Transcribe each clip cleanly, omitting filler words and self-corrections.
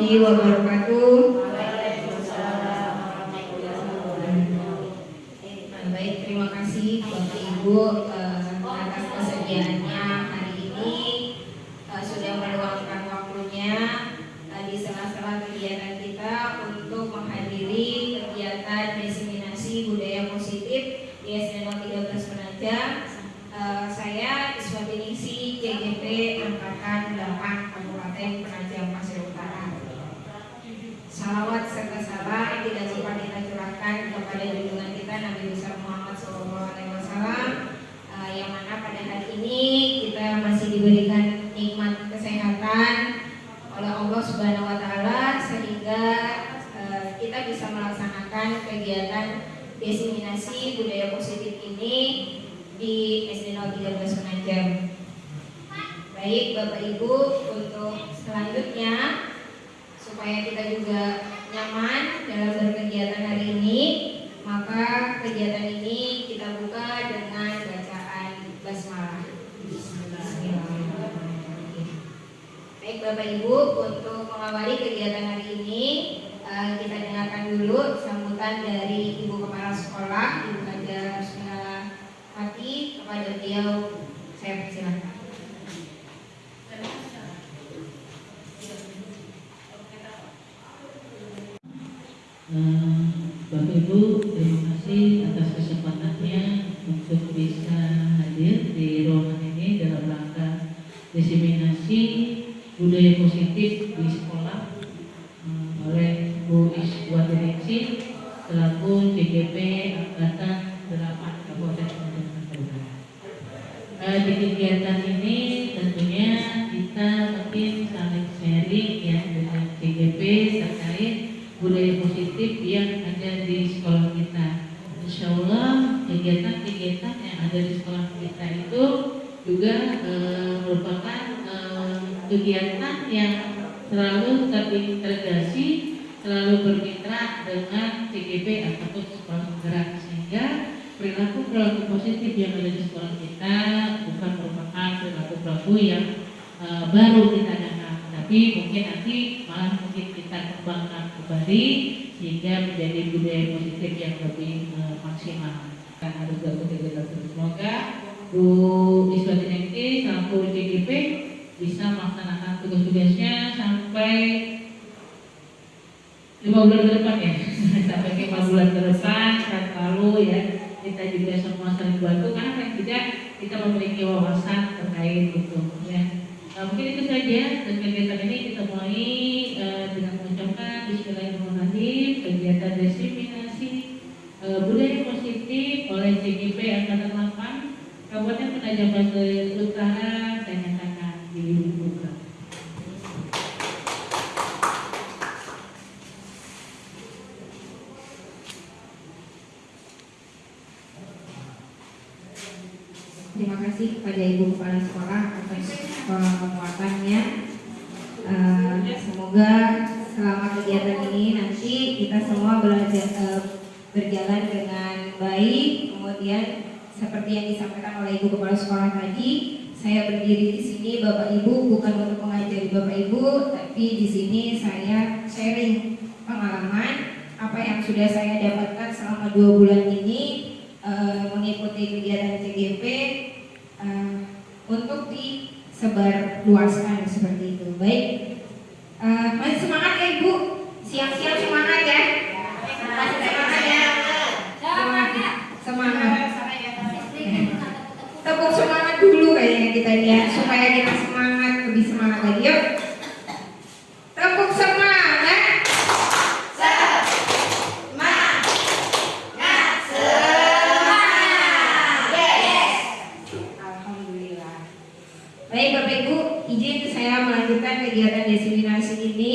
warahmatullahi wabarakatuh. Baik, terima kasih Bapak Ibu atas kesediaannya hari ini sudah meluangkan waktunya di sela-sela kegiatan kita untuk menghadiri kegiatan diseminasi budaya positif di SD 013 Penajam. Saya Iswati Ningsih, JGP Angkatan 8 Kabupaten Penajam Pasir Utara. Salawat serta salam tidak lupa kita curahkan kepada junjungan kita Nabi besar Muhammad SAW, yang mana pada hari ini kita masih diberikan nikmat kesehatan oleh Allah Subhanahu Wa Taala sehingga kita bisa melaksanakan kegiatan diseminasi budaya positif ini di SD 013 Penajam. Baik Bapak Ibu, untuk selanjutnya supaya kita juga nyaman dalam berkegiatan hari ini, maka kegiatan ini kita buka dengan bacaan basmalah. Bismillahirrahmanirrahim. Baik Bapak Ibu, untuk mengawali kegiatan hari ini kita dengarkan dulu sambutan dari Ibu Kepala Sekolah, Ibu Haja Rusminawati. Kepada beliau saya persilakan. Bapak Ibu, terima kasih atas kesempatannya untuk bisa hadir di ruangan ini dalam rangka diseminasi budaya positif di sekolah oleh Bu Iswati Ningsih selaku JGP Angkatan 8 Kabupaten Penajam. Di kegiatan ini tentunya kita mungkin saling sharing ya dengan JGP terkait budaya positif yang ada di sekolah kita. Insya Allah kegiatan-kegiatan yang ada di sekolah kita itu juga merupakan kegiatan yang selalu terintegrasi, selalu bermitra dengan CGP ataupun sekolah penggerak, sehingga perilaku positif yang ada di sekolah kita bukan merupakan perilaku yang baru kita dengar, tapi mungkin nanti malah mungkin kita kembangkan kembali sehingga menjadi budaya positif yang lebih maksimal. Harus dapat kegiatan terus. Semoga Bu Iswati Ningsih selaku JGP bisa melaksanakan tugas-tugasnya sampai 5 bulan ke depan ya. Sampai 5 bulan ke depan dan lalu ya kita juga semua saling bantu karena paling tidak kita memiliki wawasan terkait itu ya. Mungkin itu saja, dan kegiatan ini kita mulai dengan mengucapkan Bismillahirrahmanirrahim, kegiatan diseminasi budaya positif oleh JGP Angkatan 8 Kabupaten Penajam Pasir Utara. Saya nyatakan dibuka. Terima kasih kepada Ibu Kepala Sekolah atas penguatannya. Semoga selama kegiatan ini nanti kita semua berjalan dengan baik. Kemudian seperti yang disampaikan oleh Ibu Kepala Sekolah tadi, saya berdiri di sini Bapak Ibu bukan untuk mengajari Bapak Ibu, tapi di sini saya sharing pengalaman apa yang sudah saya dapatkan selama 2 bulan ini mengikuti kegiatan CGP untuk disebar luaskan seperti itu. Baik, masih semangat ya Ibu? Siang-siang semangat ya? Masih semangat ya? Semangat. Tepuk semangat dulu kayaknya kita lihat supaya kita semangat, lebih semangat lagi. Yuk, tepuk semangat. Baik Bapak Ibu, izin saya melanjutkan kegiatan diseminasi ini.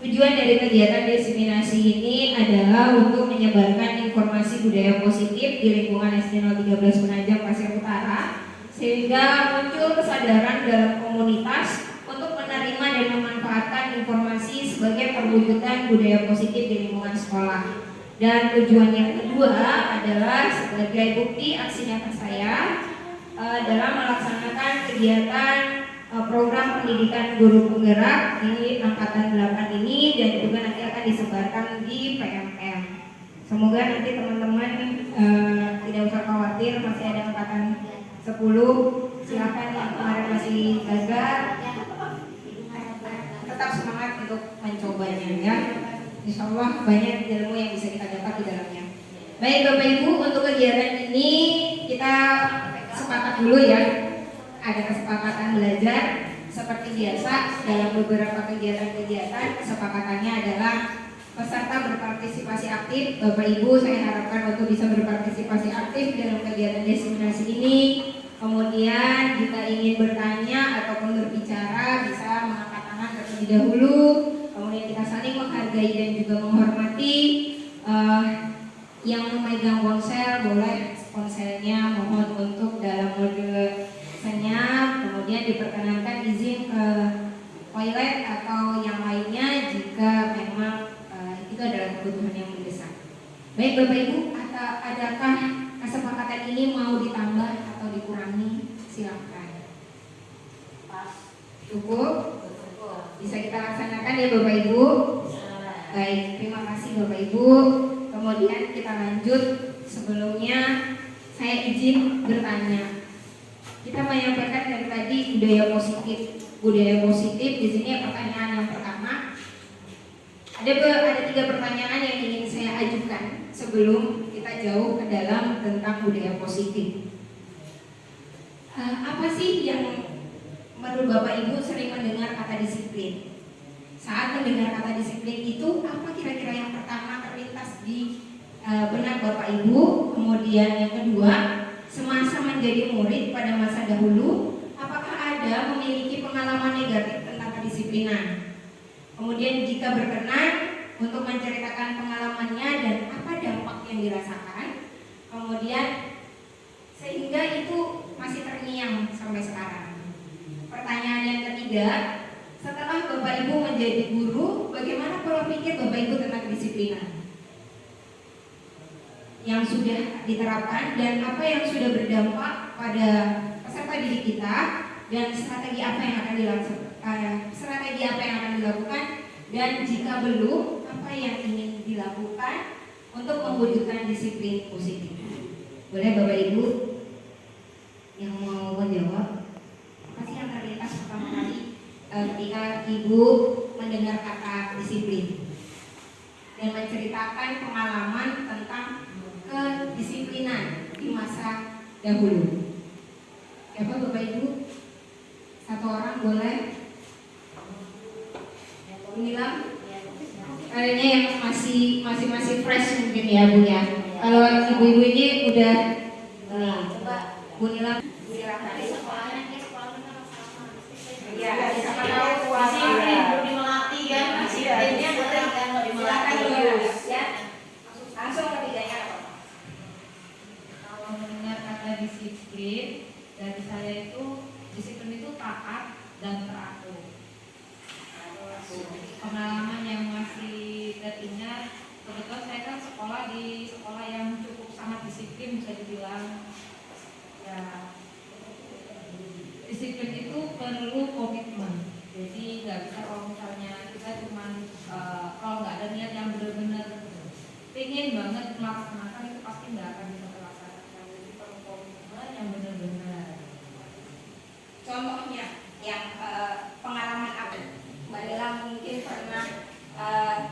Tujuan dari kegiatan diseminasi ini adalah untuk menyebarkan informasi budaya positif di lingkungan SD 013 Penajam Pasir Utara, sehingga muncul kesadaran dalam komunitas untuk menerima dan memanfaatkan informasi sebagai perwujudan budaya positif di lingkungan sekolah. Dan tujuan yang kedua adalah sebagai bukti aksi nyata saya dalam melaksanakan kegiatan program pendidikan guru penggerak di angkatan 8 ini, dan juga nanti akan disebarkan di PMM. Semoga nanti teman-teman tidak usah khawatir, masih ada angkatan 10. Silakan yang kemarin masih gagal, tetap semangat untuk mencobanya ya. Insya Allah banyak ilmu yang bisa kita dapat di dalamnya. Baik Bapak Ibu, untuk kegiatan ini kita sepakat dulu ya. Ada kesepakatan belajar seperti biasa dalam beberapa kegiatan-kegiatan. Kesepakatannya adalah peserta berpartisipasi aktif. Bapak Ibu saya harapkan untuk bisa berpartisipasi aktif dalam kegiatan diseminasi ini. Kemudian jika ingin bertanya ataupun berbicara bisa mengangkat tangan terlebih dahulu. Kemudian kita saling menghargai dan juga menghormati. Yang memegang ponsel boleh ponselnya mohon untuk dalam mode senyap. Kemudian diperkenankan izin ke toilet atau yang lainnya jika memang itu adalah kebutuhan yang mendesak. Baik Bapak Ibu, adakah kesepakatan ini mau ditambah atau dikurangi? Silakan. Cukup? Bisa kita laksanakan ya Bapak Ibu? Baik, terima kasih Bapak Ibu. Kemudian kita lanjut. Sebelumnya saya izin bertanya. Kita menyampaikan dari tadi budaya positif. Budaya positif di sini pertanyaan yang pertama. Ada 3 pertanyaan yang ingin saya ajukan sebelum kita jauh ke dalam tentang budaya positif. Apa sih yang menurut Bapak Ibu sering mendengar kata disiplin? Saat mendengar kata disiplin itu apa kira-kira yang pertama terlintas di benak Bapak Ibu? Kemudian yang kedua, semasa menjadi murid pada masa dahulu, apakah ada memiliki pengalaman negatif tentang kedisiplinan? Kemudian jika berkenan untuk menceritakan pengalamannya dan apa dampak yang dirasakan, kemudian sehingga itu masih terngiang sampai sekarang. Pertanyaan yang ketiga, setelah Bapak Ibu menjadi guru, bagaimana pola pikir Bapak Ibu tentang kedisiplinan yang sudah diterapkan dan apa yang sudah berdampak pada peserta didik kita, dan strategi apa yang akan dilakukan, dan jika belum, apa yang ingin dilakukan untuk mewujudkan disiplin positif. Boleh Bapak Ibu yang mau menjawab? Apa sih yang terlintas pertama kali ketika Ibu mendengar kata disiplin dan menceritakan pengalaman tentang kedisiplinan di masa dahulu? Siapa Bapak Ibu? Satu orang boleh. Inilah kayaknya yang masih fresh mungkin ya Bu ya. Kalau ibu-ibu ini udah coba Bu Nila silakan. Ya, siapa tahu puasa belum dimengerti kan? Disiplinnya boleh kan silakan dulu ya. Langsung ketiganya apa? Kalau mendengar kata disiplin, dari saya itu disiplin itu taat dan teratur. Pengalaman yang masih teringat, kebetulan saya kan sekolah di sekolah yang cukup sangat disiplin, bisa dibilang ya. Disiplin itu perlu komitmen. Jadi nggak bisa kalau misalnya kita cuma kalau nggak ada niat yang benar-benar pengen banget melaksanakan, itu pasti nggak akan bisa terlaksana. Jadi perlu komitmen yang benar-benar. Contohnya yang pengalaman apa? Mbak Nila mungkin pernah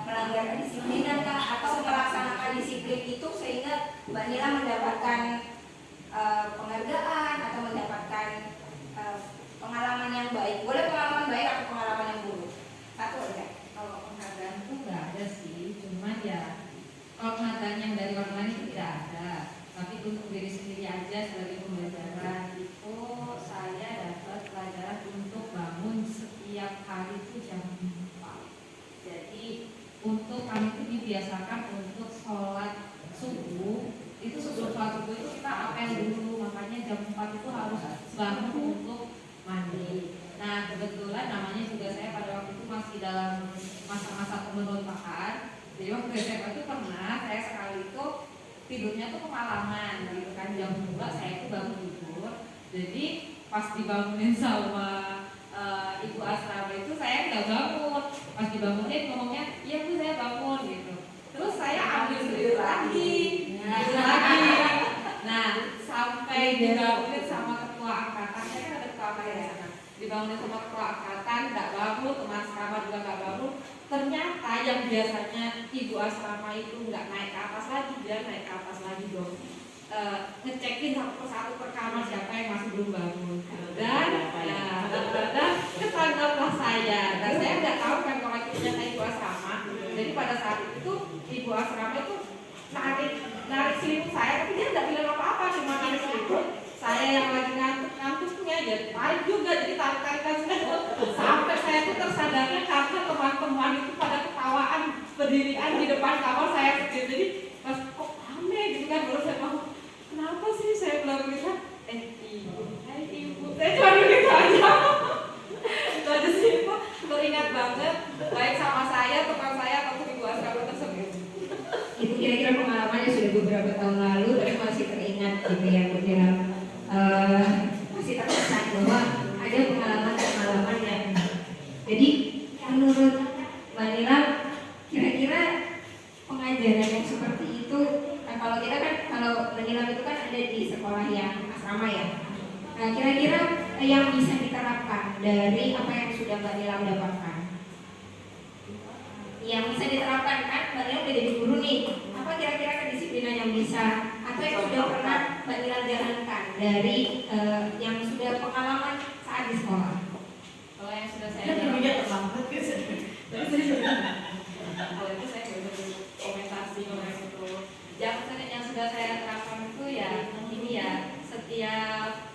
melanggar kedisiplinan atau melaksanakan disiplin itu sehingga Mbak Nila mendapatkan penghargaan atau mendapatkan pengalaman yang baik. Boleh pengalaman baik atau pengalaman yang buruk? Satu aja. Kalau penghargaan itu nggak ada sih, cuman ya kalau penghargaan yang dari orang lain itu tidak ada. Tapi untuk diri sendiri aja sebagai pembelajaran itu saya dapat pelajaran untuk bangun setiap hari itu jam 4. Jadi untuk kami itu dibiasakan untuk sholat subuh. Itu sebelum sholat subuh itu kita apel dulu, makanya jam 4 itu harus bangun untuk mandi. Nah kebetulan namanya juga saya pada waktu itu masih dalam masa-masa pemberontakan. Jadi waktu SMA itu pernah saya sekali itu tidurnya tuh kemalaman gitu kan, jam 2 saya itu bangun tidur. Jadi pas dibangunin sama ibu asrama itu saya nggak bangun. Pas dibangunin ngomongnya, iya Bu saya bangun gitu. Terus saya ambil tidur lagi. Nah sampai dibangunin sama ketua angkatan, saya kan ada ketua angkatan di sana. Dibangunin sama ketua angkatan, nggak bangun, teman asrama juga nggak bangun. Ternyata yang biasanya ibu asrama itu nggak naik ke atas lagi, dia naik ke atas lagi dong. Ngecekin satu persatu per kamar siapa yang masih belum bangun. Dan ketangkaplah saya. Dan saya nggak tahu kan kalau itu ternyata ibu asrama. Jadi pada saat itu ibu asrama itu narik selimut saya, tapi dia nggak bilang apa-apa, cuma narik selimut. Saya yang lagi ngantuknya jadi tarik juga, jadi tarik-tarikan selimut. Sampai saya tuh tersadarnya karena teman-teman itu pada ketawaan berdirian di depan kamar saya sendiri. Jadi pas kok rame gitu kan, baru saya mau kenapa sih saya bilang gitu, ibu, saya cuma begitu aja. Itu aja sih ibu, teringat banget baik sama saya, teman saya atau ibu asrama tersebut. Itu kira-kira pengalamannya sudah beberapa tahun lalu, tapi masih teringat gitu ya, berjalan masih terkesan bahwa ada pengalaman-pengalaman yang. Jadi menurut Mbak Nila, kira-kira pengajaran yang seperti itu, kalau kita kan kalau menyilam itu kan ada di sekolah yang asrama ya. Nah, kira-kira yang bisa diterapkan dari apa yang sudah Mbak Nila dapatkan, yang bisa diterapkan kan Mbak Nila udah jadi guru nih, apa kira-kira kedisiplinan yang bisa atau yang sudah pernah Mbak Nila jalankan dari yang sudah pengalaman saat di sekolah? Kalau yang sudah saya jalankan, kalau itu saya belum komentasi mengenai itu. Yang sudah saya terapkan itu ya ini ya, setiap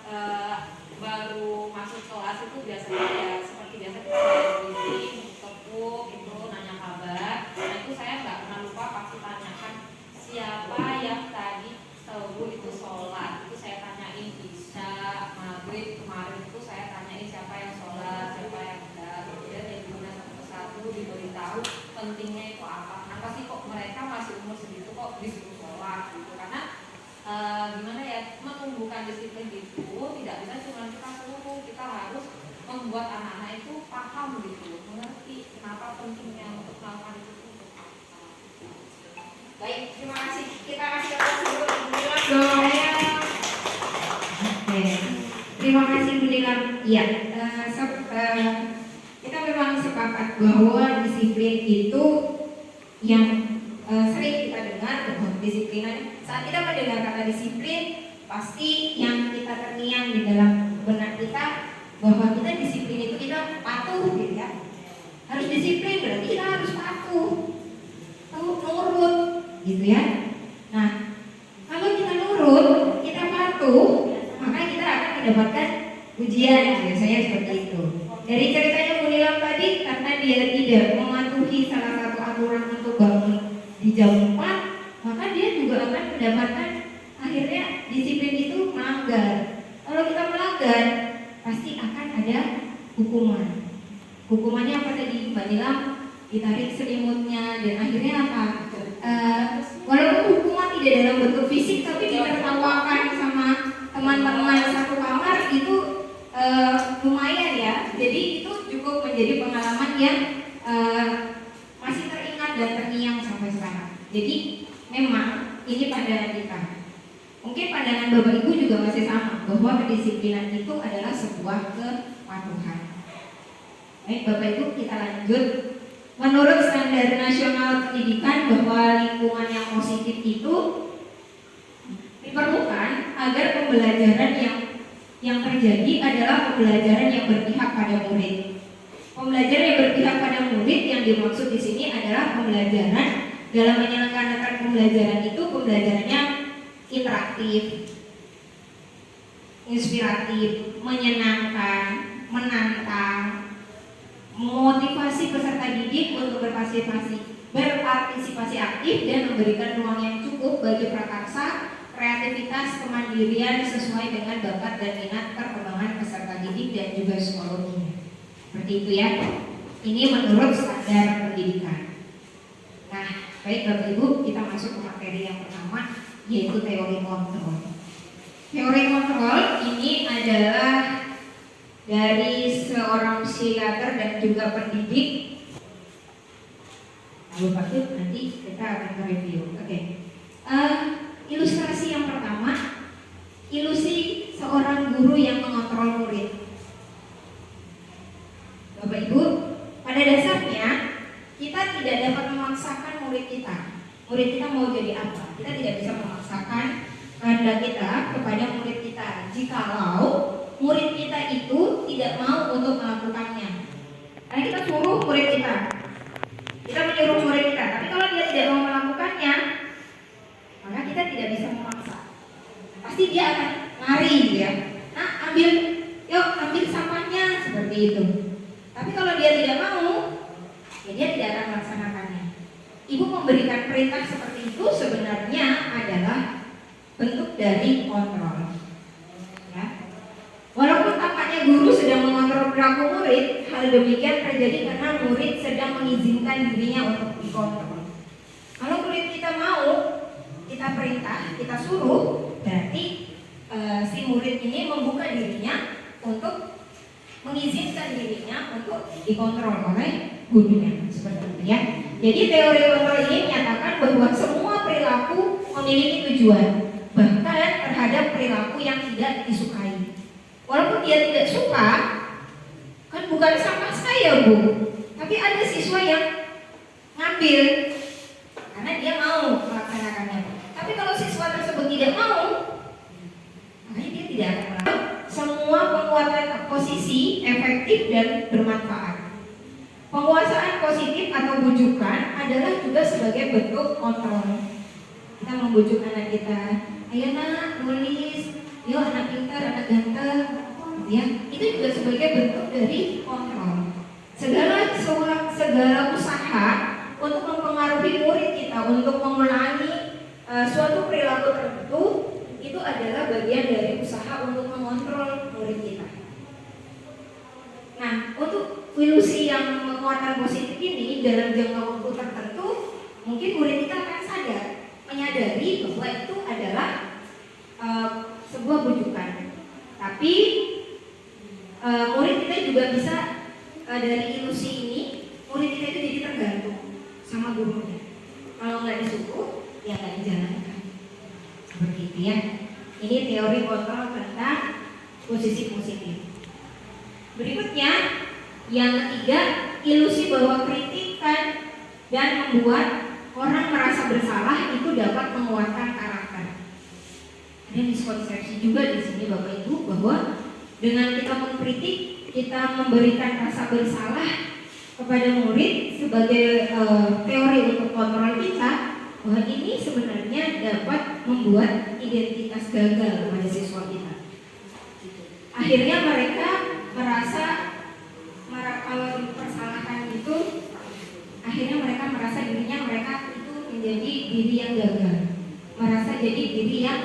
baru masuk kelas itu biasanya ya seperti biasa kita briefing, tepuk itu nanya kabar. Nah itu saya nggak pernah lupa pasti tanyakan siapa yang tadi subuh itu sholat. Itu saya tanyain isya, maghrib kemarin itu saya tanyain siapa yang sholat, siapa yang enggak. Kemudian ya gimana satu persatu diberitahu pentingnya itu apa. Kenapa sih kok mereka masih umur segitu kok disuruh sholat gitu? Karena gimana ya, menumbuhkan disiplin itu tidak bisa cuma kita suruh, kita harus membuat anak-anak itu paham gitu, mengerti kenapa pentingnya untuk melakukan itu. Baik, terima kasih. Kita kasih aplaus dulu Ibu Nilam dong. Oke, terima kasih Bu Nilam. Iya, kita memang sepakat bahwa disiplin itu yang sering kita dengar bahwa disiplinan. Saat kita mendengar kata disiplin, pasti yang kita terngiang di dalam benak kita bahwa kita disiplin itu kita patuh gitu ya. Harus disiplin berarti kita harus patuh, nurut gitu ya. Nah, kalau kita nurut, kita patuh, maka kita akan mendapatkan ujian, biasanya seperti itu. Dari ceritanya Bu Nilam tadi, karena dia tidak mematuhi salah satu aturan untuk bangun di jam 4, maka dia juga akan mendapatkan akhirnya disiplin itu melanggar. Kalau kita melanggar, pasti akan ada hukuman. Hukumannya apa tadi Mbak Nilam? Ditarik selimutnya dan akhirnya apa? Walaupun hukuman tidak dalam bentuk fisik, tapi ditertawakan sama teman-teman satu kamar itu lumayan ya. Jadi itu cukup menjadi pengalaman yang masih teringat dan terngiang sampai sekarang. Jadi memang ini pandangan kita. Mungkin pandangan Bapak Ibu juga masih sama, bahwa kedisiplinan itu adalah sebuah kepatuhan. Baik Bapak Ibu, kita lanjut. Menurut standar nasional pendidikan, bahwa lingkungan yang positif itu diperlukan agar pembelajaran yang terjadi adalah pembelajaran yang berpihak pada murid. Pembelajaran yang berpihak pada murid yang dimaksud di sini adalah pembelajaran dalam menyelenggarakan pembelajaran itu pembelajarannya interaktif, inspiratif, menyenangkan, menantang, memotivasi peserta didik untuk berpartisipasi aktif dan memberikan ruang yang cukup bagi prakarsa, kreativitas, kemandirian sesuai dengan bakat dan minat perkembangan peserta didik dan juga psikologinya. Seperti itu ya. Ini menurut standar pendidikan. Nah, baik Bapak Ibu, kita masuk ke materi yang pertama, yaitu teori kontrol. Teori kontrol ini adalah dari seorang psikiater dan juga pendidik. Lalu Pak Tip, nanti kita akan review. Oke. Ilustrasi yang pertama, ilusi seorang guru yang mengontrol murid. Bapak Ibu, pada dasarnya kita tidak dapat memaksakan murid kita. Murid kita mau jadi apa? Kita tidak bisa memaksakan kehendak kita kepada murid kita. Jikalau murid kita itu tidak mau untuk melakukannya, karena kita suruh murid kita menyuruh murid kita. Tapi kalau dia tidak mau melakukannya, maka kita tidak bisa memaksa. Pasti dia akan lari, ya. Nah, yuk ambil sampahnya, seperti itu. Tapi kalau dia tidak mau, ya dia tidak akan melaksanakannya. Ibu memberikan perintah seperti itu sebenarnya adalah bentuk dari kontrol. Ya. Walaupun tampaknya guru sedang mengontrol perilaku murid, hal demikian terjadi karena murid sedang mengizinkan dirinya untuk dikontrol. Kalau murid kita mau, kita perintah, kita suruh, berarti si murid ini membuka dirinya untuk mengizinkan dirinya untuk dikontrol oleh gurunya, seperti itu ya. Jadi teori kontrol ini menyatakan bahwa semua perilaku memiliki tujuan, bahkan terhadap perilaku yang tidak disukai. Walaupun dia tidak suka, kan bukan sampah saya Bu, tapi ada siswa yang ngambil karena dia mau melaksanakannya. Tapi kalau siswa tersebut tidak mau, makanya dia tidak akan melakukan. Semua penguatan posisi efektif dan bermanfaat. Penguasaan positif atau bujukan adalah juga sebagai bentuk kontrol. Kita membujuk anak kita, ayo nak nulis, yuk anak pintar, anak ganteng, ya. Itu juga sebagai bentuk dari kontrol. Segala usaha untuk mempengaruhi murid kita untuk mengulangi suatu perilaku tertentu, itu adalah bagian dari usaha untuk mengontrol murid kita. Nah, untuk ilusi yang menguatkan positif ini dalam jangka waktu tertentu, mungkin murid kita akan menyadari bahwa itu adalah sebuah bujukan. Tapi murid kita juga bisa dari ilusi ini, murid kita itu jadi tergantung sama gurunya. Kalau nggak disuruh, ya nggak dijalankan. Seperti itu ya. Ini teori kontrol tentang posisi positif. Berikutnya, yang ketiga, ilusi bahwa kritikan dan membuat orang merasa bersalah itu dapat menguatkan karakter. Ada miskonsepsi juga di sini Bapak Ibu bahwa dengan kita mengkritik, kita memberikan rasa bersalah kepada murid sebagai teori untuk kontrol kita, bahwa ini sebenarnya dapat membuat identitas gagal pada siswa kita. Akhirnya mereka merasa kalau dipersalahkan itu, akhirnya mereka merasa dirinya mereka itu menjadi diri yang gagal, merasa jadi diri yang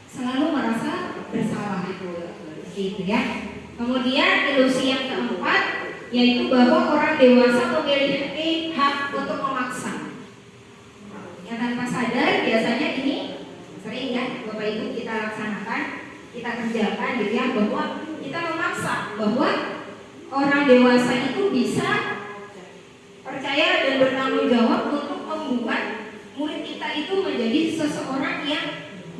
selalu merasa bersalah, gitu ya. Kemudian ilusi yang keempat yaitu bahwa orang dewasa memiliki hak untuk memaksa. Yang tanpa sadar biasanya ini sering ya Bapak Ibu kita laksanakan, kita kerjakan gitu ya, bahwa kita memaksa bahwa orang dewasa itu bisa percaya dan bertanggung jawab untuk membuat murid kita itu menjadi seseorang yang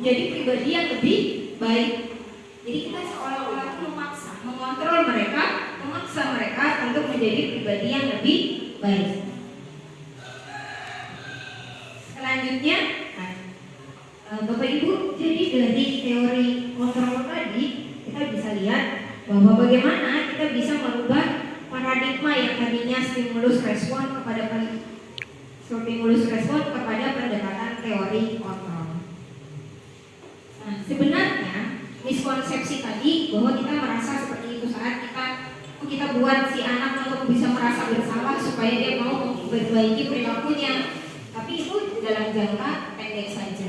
menjadi pribadi yang lebih baik. Jadi kita seolah-olah memaksa, mengontrol mereka, memaksa mereka untuk menjadi pribadi yang lebih baik. Selanjutnya, Bapak Ibu, jadi dari teori kontrol tadi kita bisa lihat bahwa bagaimana kita bisa merubah paradigma yang tadinya stimulus respon kepada pendekatan teori kontrol. Nah, sebenarnya miskonsepsi tadi bahwa kita merasa seperti itu saat kita buat si anak untuk bisa merasa bersalah supaya dia mau memperbaiki perilakunya, tapi itu dalam jangka pendek saja.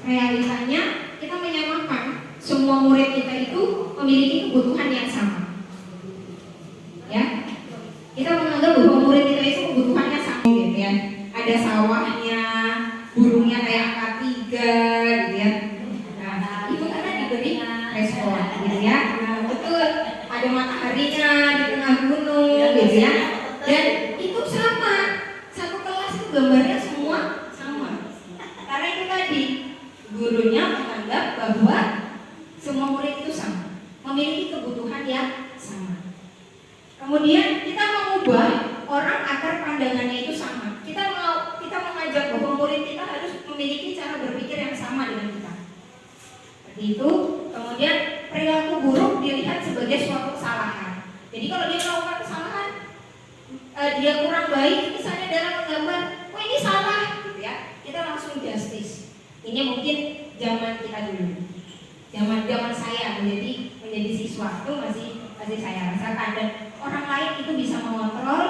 Realitanya kita menyamakan semua murid kita itu memiliki kebutuhan yang sama. Ya, kita menganggap bahwa murid kita itu kebutuhannya sama, gitu ya. Ada sawahnya, burungnya kayak K3, gitu ya. Nah, itu karena diberi respon, gitu ya. Betul. Ada ada mataharinya di tengah gunung gitu ya. Dan itu sama, satu kelas itu gambarnya semua sama. Karena itu tadi gurunya menganggap bahwa semua murid itu sama, memiliki kebutuhan yang sama. Kemudian kita mengubah orang agar pandangannya itu sama. Kita mengajak bahwa murid kita harus memiliki cara berpikir yang sama dengan kita. Seperti itu. Kemudian perilaku buruk dilihat sebagai suatu kesalahan. Jadi kalau dia melakukan kesalahan, dia kurang baik, misalnya dalam menggambar, oh ini salah, gitu ya, kita langsung justice. Ini mungkin zaman kita dulu, zaman saya menjadi siswa itu masih saya rasakan, dan orang lain itu bisa mengontrol,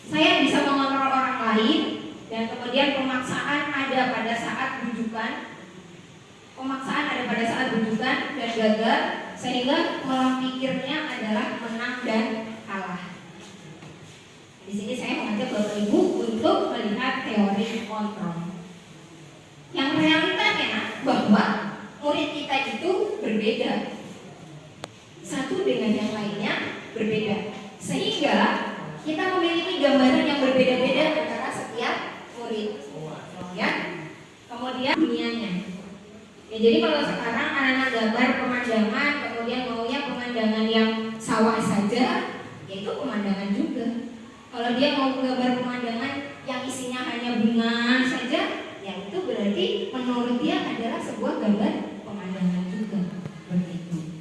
saya bisa mengontrol orang lain, dan kemudian pemaksaan ada pada saat rujukan. Dan gagal, sehingga pola pikirnya adalah menang dan kalah. Di sini saya mengajak Bapak Ibu untuk melihat teori kontrol. Yang realitanya bahwa murid kita itu berbeda, satu dengan yang lainnya berbeda, sehingga kita memiliki gambaran yang berbeda-beda antara setiap murid. Ya, kemudian dunianya. Ya, jadi kalau sekarang anak-anak gambar pemandangan, kemudian maunya pemandangan yang sawah saja, ya itu pemandangan juga. Kalau dia mau gambar pemandangan yang isinya hanya bunga saja, ya itu berarti menurut dia adalah sebuah gambar pemandangan juga. Begitu.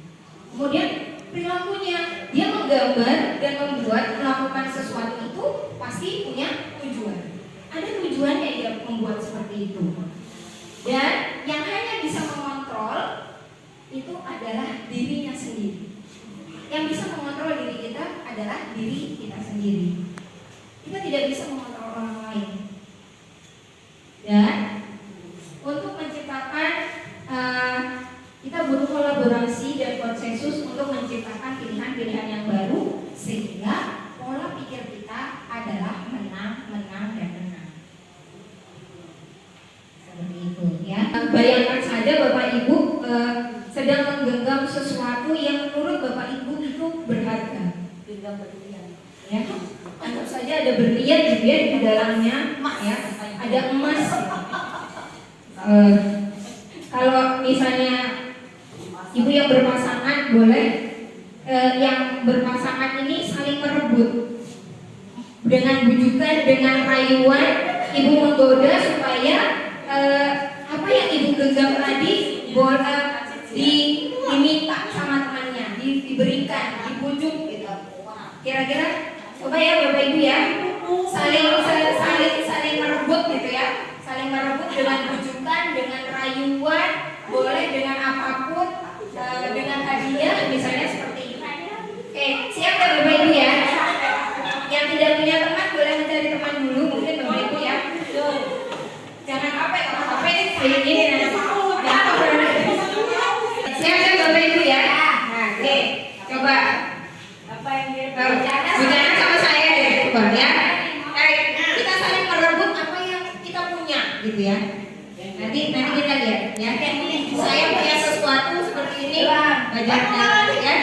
Kemudian perilakunya, dia menggambar dan melakukan sesuatu itu pasti punya tujuan. Ada tujuannya dia membuat seperti itu. Dan yang hanya bisa mengontrol itu adalah dirinya sendiri. Yang bisa mengontrol diri kita adalah diri kita sendiri. Kita tidak bisa mengontrol orang lain. Dan untuk menciptakan kita butuh kolaborasi dan konsensus untuk menciptakan pilihan-pilihan yang baru, sehingga pola pikir kita adalah menang, menang, dan menang. Seperti itu ya. Bayangkan saja Bapak Ibu sedang menggenggam sesuatu yang menurut Bapak Ibu itu berharga. Genggam berlian. Ya. Anggap saja ada berlian gitu ya di dalamnya, ya. Ada emas. Kalau misalnya ibu yang berpasangan boleh yang berpasangan ini saling merebut dengan bujukan, dengan rayuan, ibu menggoda supaya apa yang ibu genggam tadi diminta sama temannya, diberikan, dibujuk gitu. Kira-kira coba ya Bapak Ibu ya, saling merebut gitu ya, saling merebut dengan bujukan, dengan rayuan, boleh dengan apapun, dengan hadiah misalnya seperti itu. Oke, siap ya Bapak Ibu ya? Yang tidak punya teman boleh mencari teman dulu mungkin Bapak Ibu ya. Jangan apa ya, kalau apa ini kayak gini nanti. Siap ya Bapak Ibu ya? Nah, oke, coba. Apa yang dia bicara sama saya deh, coba ya. Kita saling merebut apa yang kita punya, gitu ya. Nanti kita lihat ya. Saya punya sesuatu seperti ini, bajaknya, ya.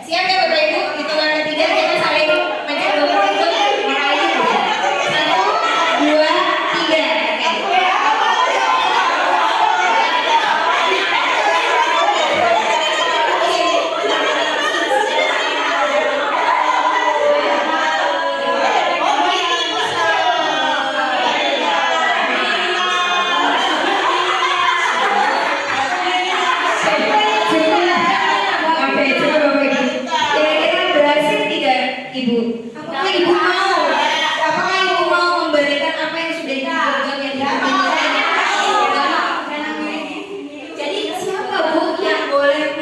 Siap ya Bapak Ibu? Hitungan ketiga kita saling mencoba untuk meraih. 1, 2, 3. Ibu, apakah ibu mau memberikan apa yang sudah digenggam yang jadi siapa Bu yang boleh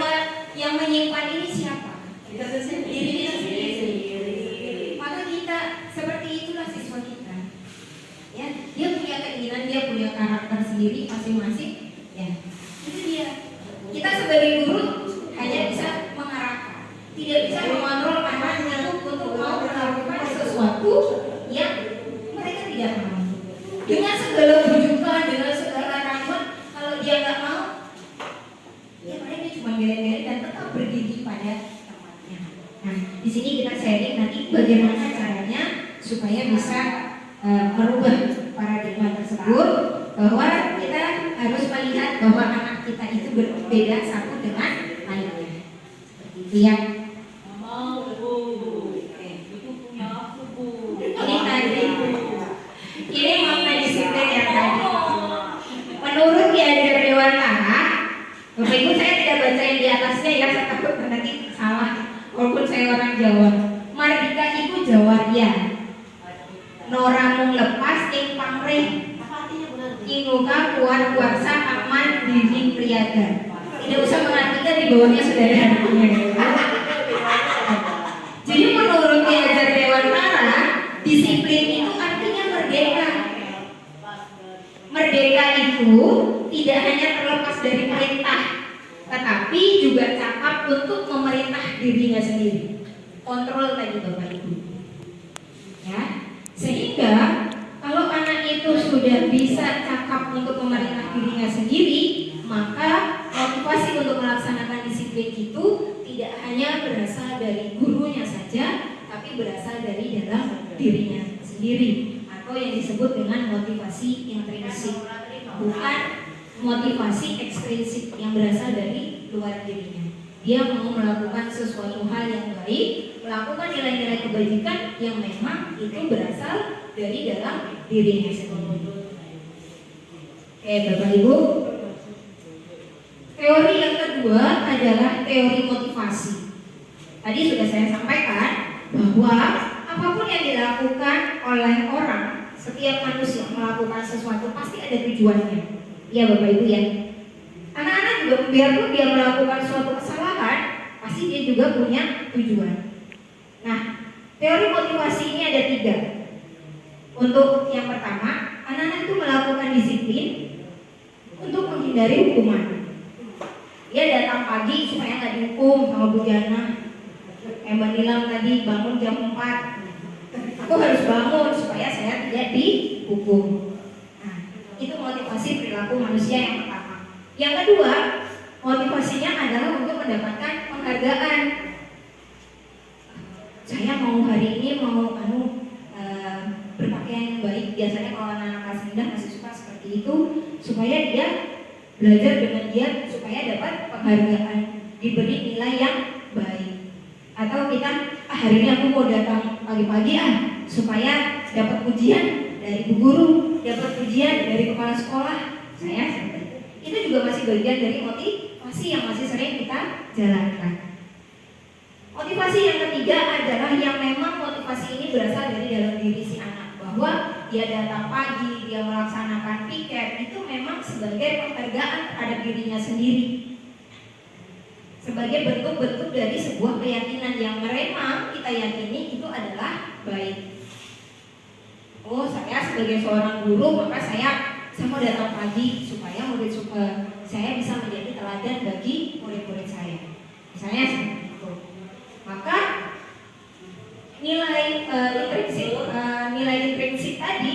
yang menyimpan ini siapa? Diri sendiri. Maka kita seperti itulah siswa kita. Ya, dia punya keinginan, dia punya karakter sendiri masing-masing. Ya, itu dia. Kita sebagai guru hanya bisa mengarahkan, tidak bisa mengontrol anak-anak untuk mau melakukan sesuatu yang mereka tidak mau. Dengan segala bujukan, dengan segala rayuan, kalau dia nggak mau, ya mereka cuma geret-geret dan tetap berdiri pada tempatnya. bagaimana caranya supaya bisa merubah paradigma tersebut, bahwa kita harus melihat bahwa anak kita itu berbeda satu dengan lainnya. Seperti itu ya. Mau Bu, itu punya aku Bu. Ini tadi, ini makna disiplin yang tadi. Menurut Ki Hajar Dewantara, Bapak Ibu saya tidak baca yang di atasnya ya, saya takut nanti salah. Walaupun saya orang Jawa, mardika iku Jawaria, noramung lepas ing pamrih, inuka kuat kuasa aman diri priaga. Tidak usah mengartikan di bawahnya sudah ada artinya. Jadi menurut Ki Hajar Dewantara, disiplin itu artinya merdeka. Merdeka itu tidak hanya terlepas dari perintah, tetapi juga cakap untuk memerintah dirinya sendiri. Kontrol tadi Bapak Ibu. Ya, sehingga kalau anak itu sudah bisa cakap untuk memerintah dirinya sendiri, maka motivasi untuk melaksanakan disiplin itu tidak hanya berasal dari gurunya saja, tapi berasal dari dalam dirinya sendiri, atau yang disebut dengan motivasi intrinsik, bukan motivasi ekstrinsik yang berasal dari luar dirinya. Dia mau melakukan sesuatu hal yang baik, melakukan nilai-nilai kebajikan yang memang itu berasal dari dalam dirinya sendiri. Oke Bapak Ibu, teori yang kedua adalah teori motivasi. Tadi sudah saya sampaikan bahwa apapun yang dilakukan oleh orang, setiap manusia melakukan sesuatu pasti ada tujuannya. Ya Bapak Ibu ya. Anak-anak juga biarpun dia melakukan suatu kesalahan, pasti dia juga punya tujuan. Nah, teori motivasi ini ada 3. Untuk yang pertama, anak-anak itu melakukan disiplin untuk menghindari hukuman. Dia datang pagi supaya nggak dihukum sama Bu Jana. Mbak Nilam tadi bangun jam 4. Aku harus bangun supaya saya tidak dihukum. Nah, itu motivasi perilaku manusia yang pertama. Yang kedua, motivasinya adalah untuk mendapatkan penghargaan. Saya mau hari ini berpakaian yang baik. Biasanya kalau anak-anak kelas rendah masih suka seperti itu, supaya dia belajar dengan giat supaya dapat penghargaan, diberi nilai yang baik. Atau kita hari ini aku mau datang pagi-pagi supaya dapat pujian dari bu guru, dapat pujian dari kepala sekolah. Saya seperti itu juga masih bagian dari motivasi yang masih sering kita jalankan. Motivasi yang ketiga adalah yang memang motivasi ini berasal dari dalam diri si anak, bahwa dia datang pagi, dia melaksanakan piket, itu memang sebagai penghargaan terhadap dirinya sendiri, sebagai bentuk-bentuk dari sebuah keyakinan yang memang kita yakini itu adalah baik. Oh, saya sebagai seorang guru, maka saya mau datang pagi supaya saya bisa menjadi teladan bagi murid-murid saya. Misalnya seperti itu. Maka nilai intrinsik tadi,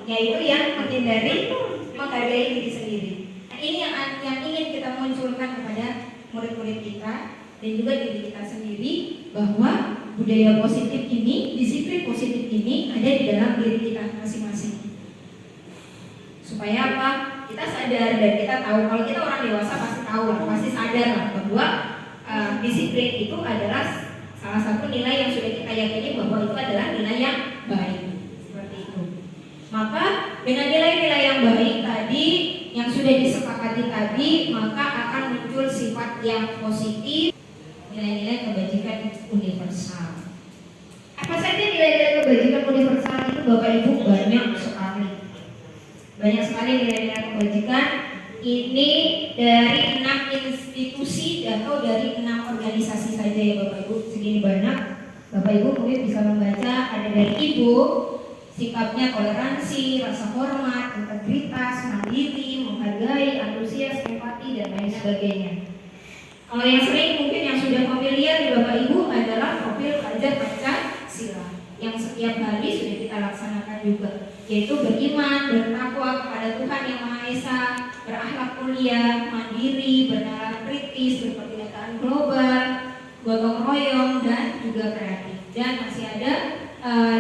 yaitu yang menghindari menghargai diri sendiri. Nah, ini yang ingin kita munculkan kepada murid-murid kita dan juga diri kita sendiri, bahwa budaya positif ini, disiplin positif ini ada di dalam diri kita masing-masing. Supaya apa? Kita sadar dan kita tahu, kalau kita orang dewasa pasti tahu lah, pasti sadar lah bahwa disiplin itu adalah salah satu nilai yang sudah kita yakini bahwa itu adalah nilai yang baik. Seperti itu. Maka dengan nilai-nilai yang baik tadi, yang sudah disepakati tadi, maka akan muncul sifat yang positif, nilai-nilai kebajikan universal. Apa saja nilai-nilai kebajikan universal itu Bapak Ibu? Banyak sekali. Banyak sekali nilai-nilai kebajikan. Ini dari 6 institusi atau dari 6 organisasi saja ya Bapak Ibu. Segini banyak. Bapak Ibu mungkin bisa membaca. Ada dari Ibu, sikapnya toleransi, rasa hormat, integritas, mandiri, menghargai, antusias, empati, dan lain sebagainya. Kalau yang sering mungkin yang sudah familiar di Bapak Ibu adalah profil pelajar Pancasila yang setiap hari sudah kita laksanakan juga, yaitu beriman, bertakwa kepada Tuhan Yang Maha Esa, berakhlak mulia, mandiri, bernalar kritis, berkebinekaan global, gotong royong, dan juga kreatif. dan masih ada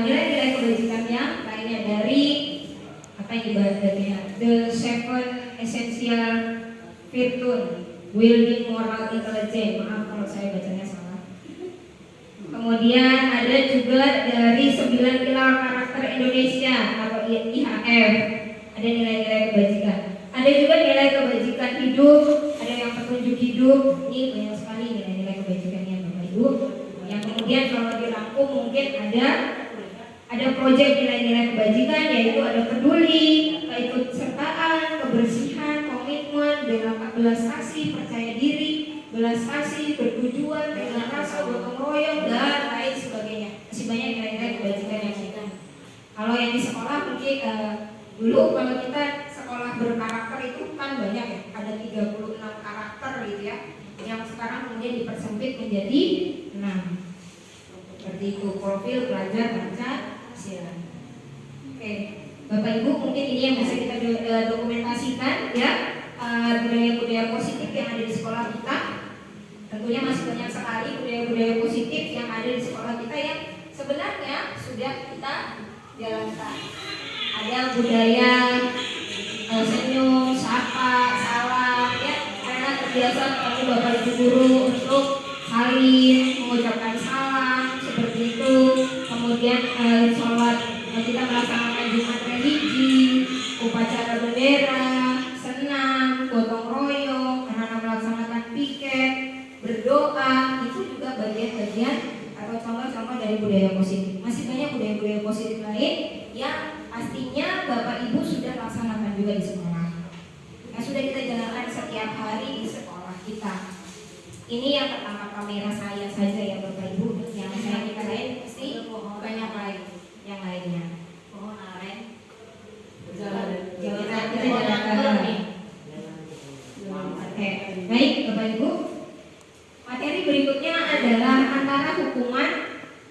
nilai-nilai kebajikan yang lainnya dari apa yang dibahasnya, the seven essential virtue building moral intelligence. Maaf kalau saya bacanya salah. Kemudian ada juga dari 9 pilar karakter Indonesia atau IHF, ada nilai-nilai kebajikan. Ada juga nilai kebajikan hidup, ada yang petunjuk hidup. Ini banyak sekali nilai-nilai kebajikannya Bapak Ibu. Yang kemudian kalau dirangkum mungkin ada proyek nilai-nilai kebajikan, yaitu ada peduli, keikutsertaan, kebersihan, komitmen, belas kasih, percaya diri, belas kasih, bertujuan, dengan rasa, gotong royong, dan lain sebagainya. Masih banyak nilai-nilai kebajikan yang kita. Kalau yang di sekolah mungkin dulu kalau kita sekolah berkarakter itu kan banyak ya, ada 36 karakter gitu ya. Yang sekarang kemudian dipersempit menjadi 6. Seperti itu, profil pelajar Pancasila. Oke, Bapak Ibu mungkin ini yang bisa kita dokumentasikan ya, budaya-budaya positif yang ada di sekolah kita. Tentunya masih banyak sekali budaya-budaya positif yang ada di sekolah kita yang sebenarnya sudah kita jalankan. Ada budaya senyum, sapa, salam ya, karena terbiasa kami Bapak Ibu guru untuk saling mengucapkan salam seperti itu. Kemudian sholat, kita melaksanakan Jumat religi, upacara bendera, senam, gotong royong, anak-anak melaksanakan piket, berdoa, itu juga bagian-bagian atau contoh-contoh dari budaya positif. Masih banyak budaya-budaya positif lain yang pastinya Bapak Ibu sudah laksanakan juga di sekolah, yang sudah kita jalankan setiap hari di sekolah kita. Ini yang pertama kamera saya saja ya Bapak Ibu, yang saya kita lain pasti banyak lain yang lainnya. Mohon aren jalan kita jalankan nih. Oke, baik Bapak Ibu. Materi berikutnya adalah antara hukuman,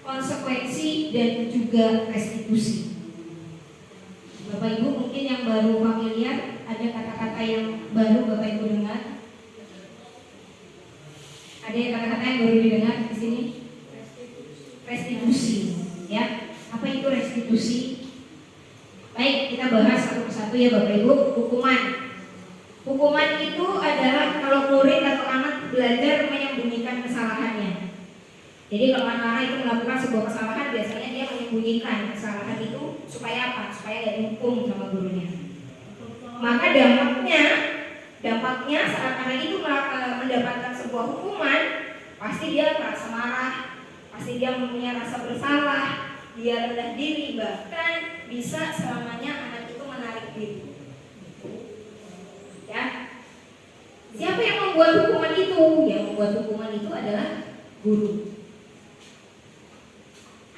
konsekuensi, dan juga restitusi. Bapak Ibu mungkin yang baru familiar, ada kata-kata yang baru Bapak Ibu dengar. Ada kata-kata yang baru didengar di sini. Restitusi, ya. Apa itu restitusi? Baik, kita bahas satu persatu ya Bapak Ibu. Hukuman. Hukuman itu adalah kalau murid atau anak belajar menyembunyikan kesalahannya. Jadi kalau anak-anak itu melakukan sebuah kesalahan, biasanya dia menyembunyikan kesalahan itu supaya apa? Supaya tidak dihukum sama gurunya. Maka dampaknya saat anak itu mendapatkan sebuah hukuman, pasti dia merasa marah, pasti dia mempunyai rasa bersalah, dia rendah diri, bahkan bisa selamanya anak itu menarik diri. Ya, siapa yang membuat hukuman itu? Yang membuat hukuman itu adalah guru.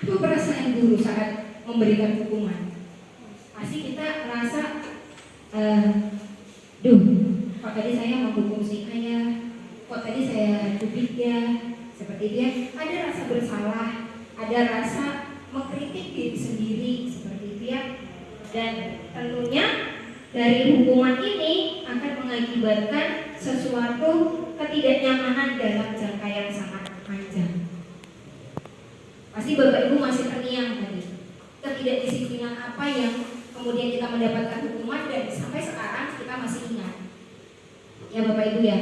Apa perasaan guru saat memberikan hukuman? Pasti kita merasa, kok tadi saya menghukum si ayah, kok tadi saya cubit ya, seperti dia. Ada rasa bersalah, ada rasa mengkritik diri sendiri, seperti itu ya. Dan tentunya dari hukuman ini akan mengakibatkan sesuatu ketidaknyamanan dalam jangka yang sangat panjang. Pasti Bapak Ibu masih terngiang tadi, ketidakdisiplinan apa yang kemudian kita mendapatkan hukuman dan sampai sekarang kita masih ingat. Ya Bapak Ibu ya.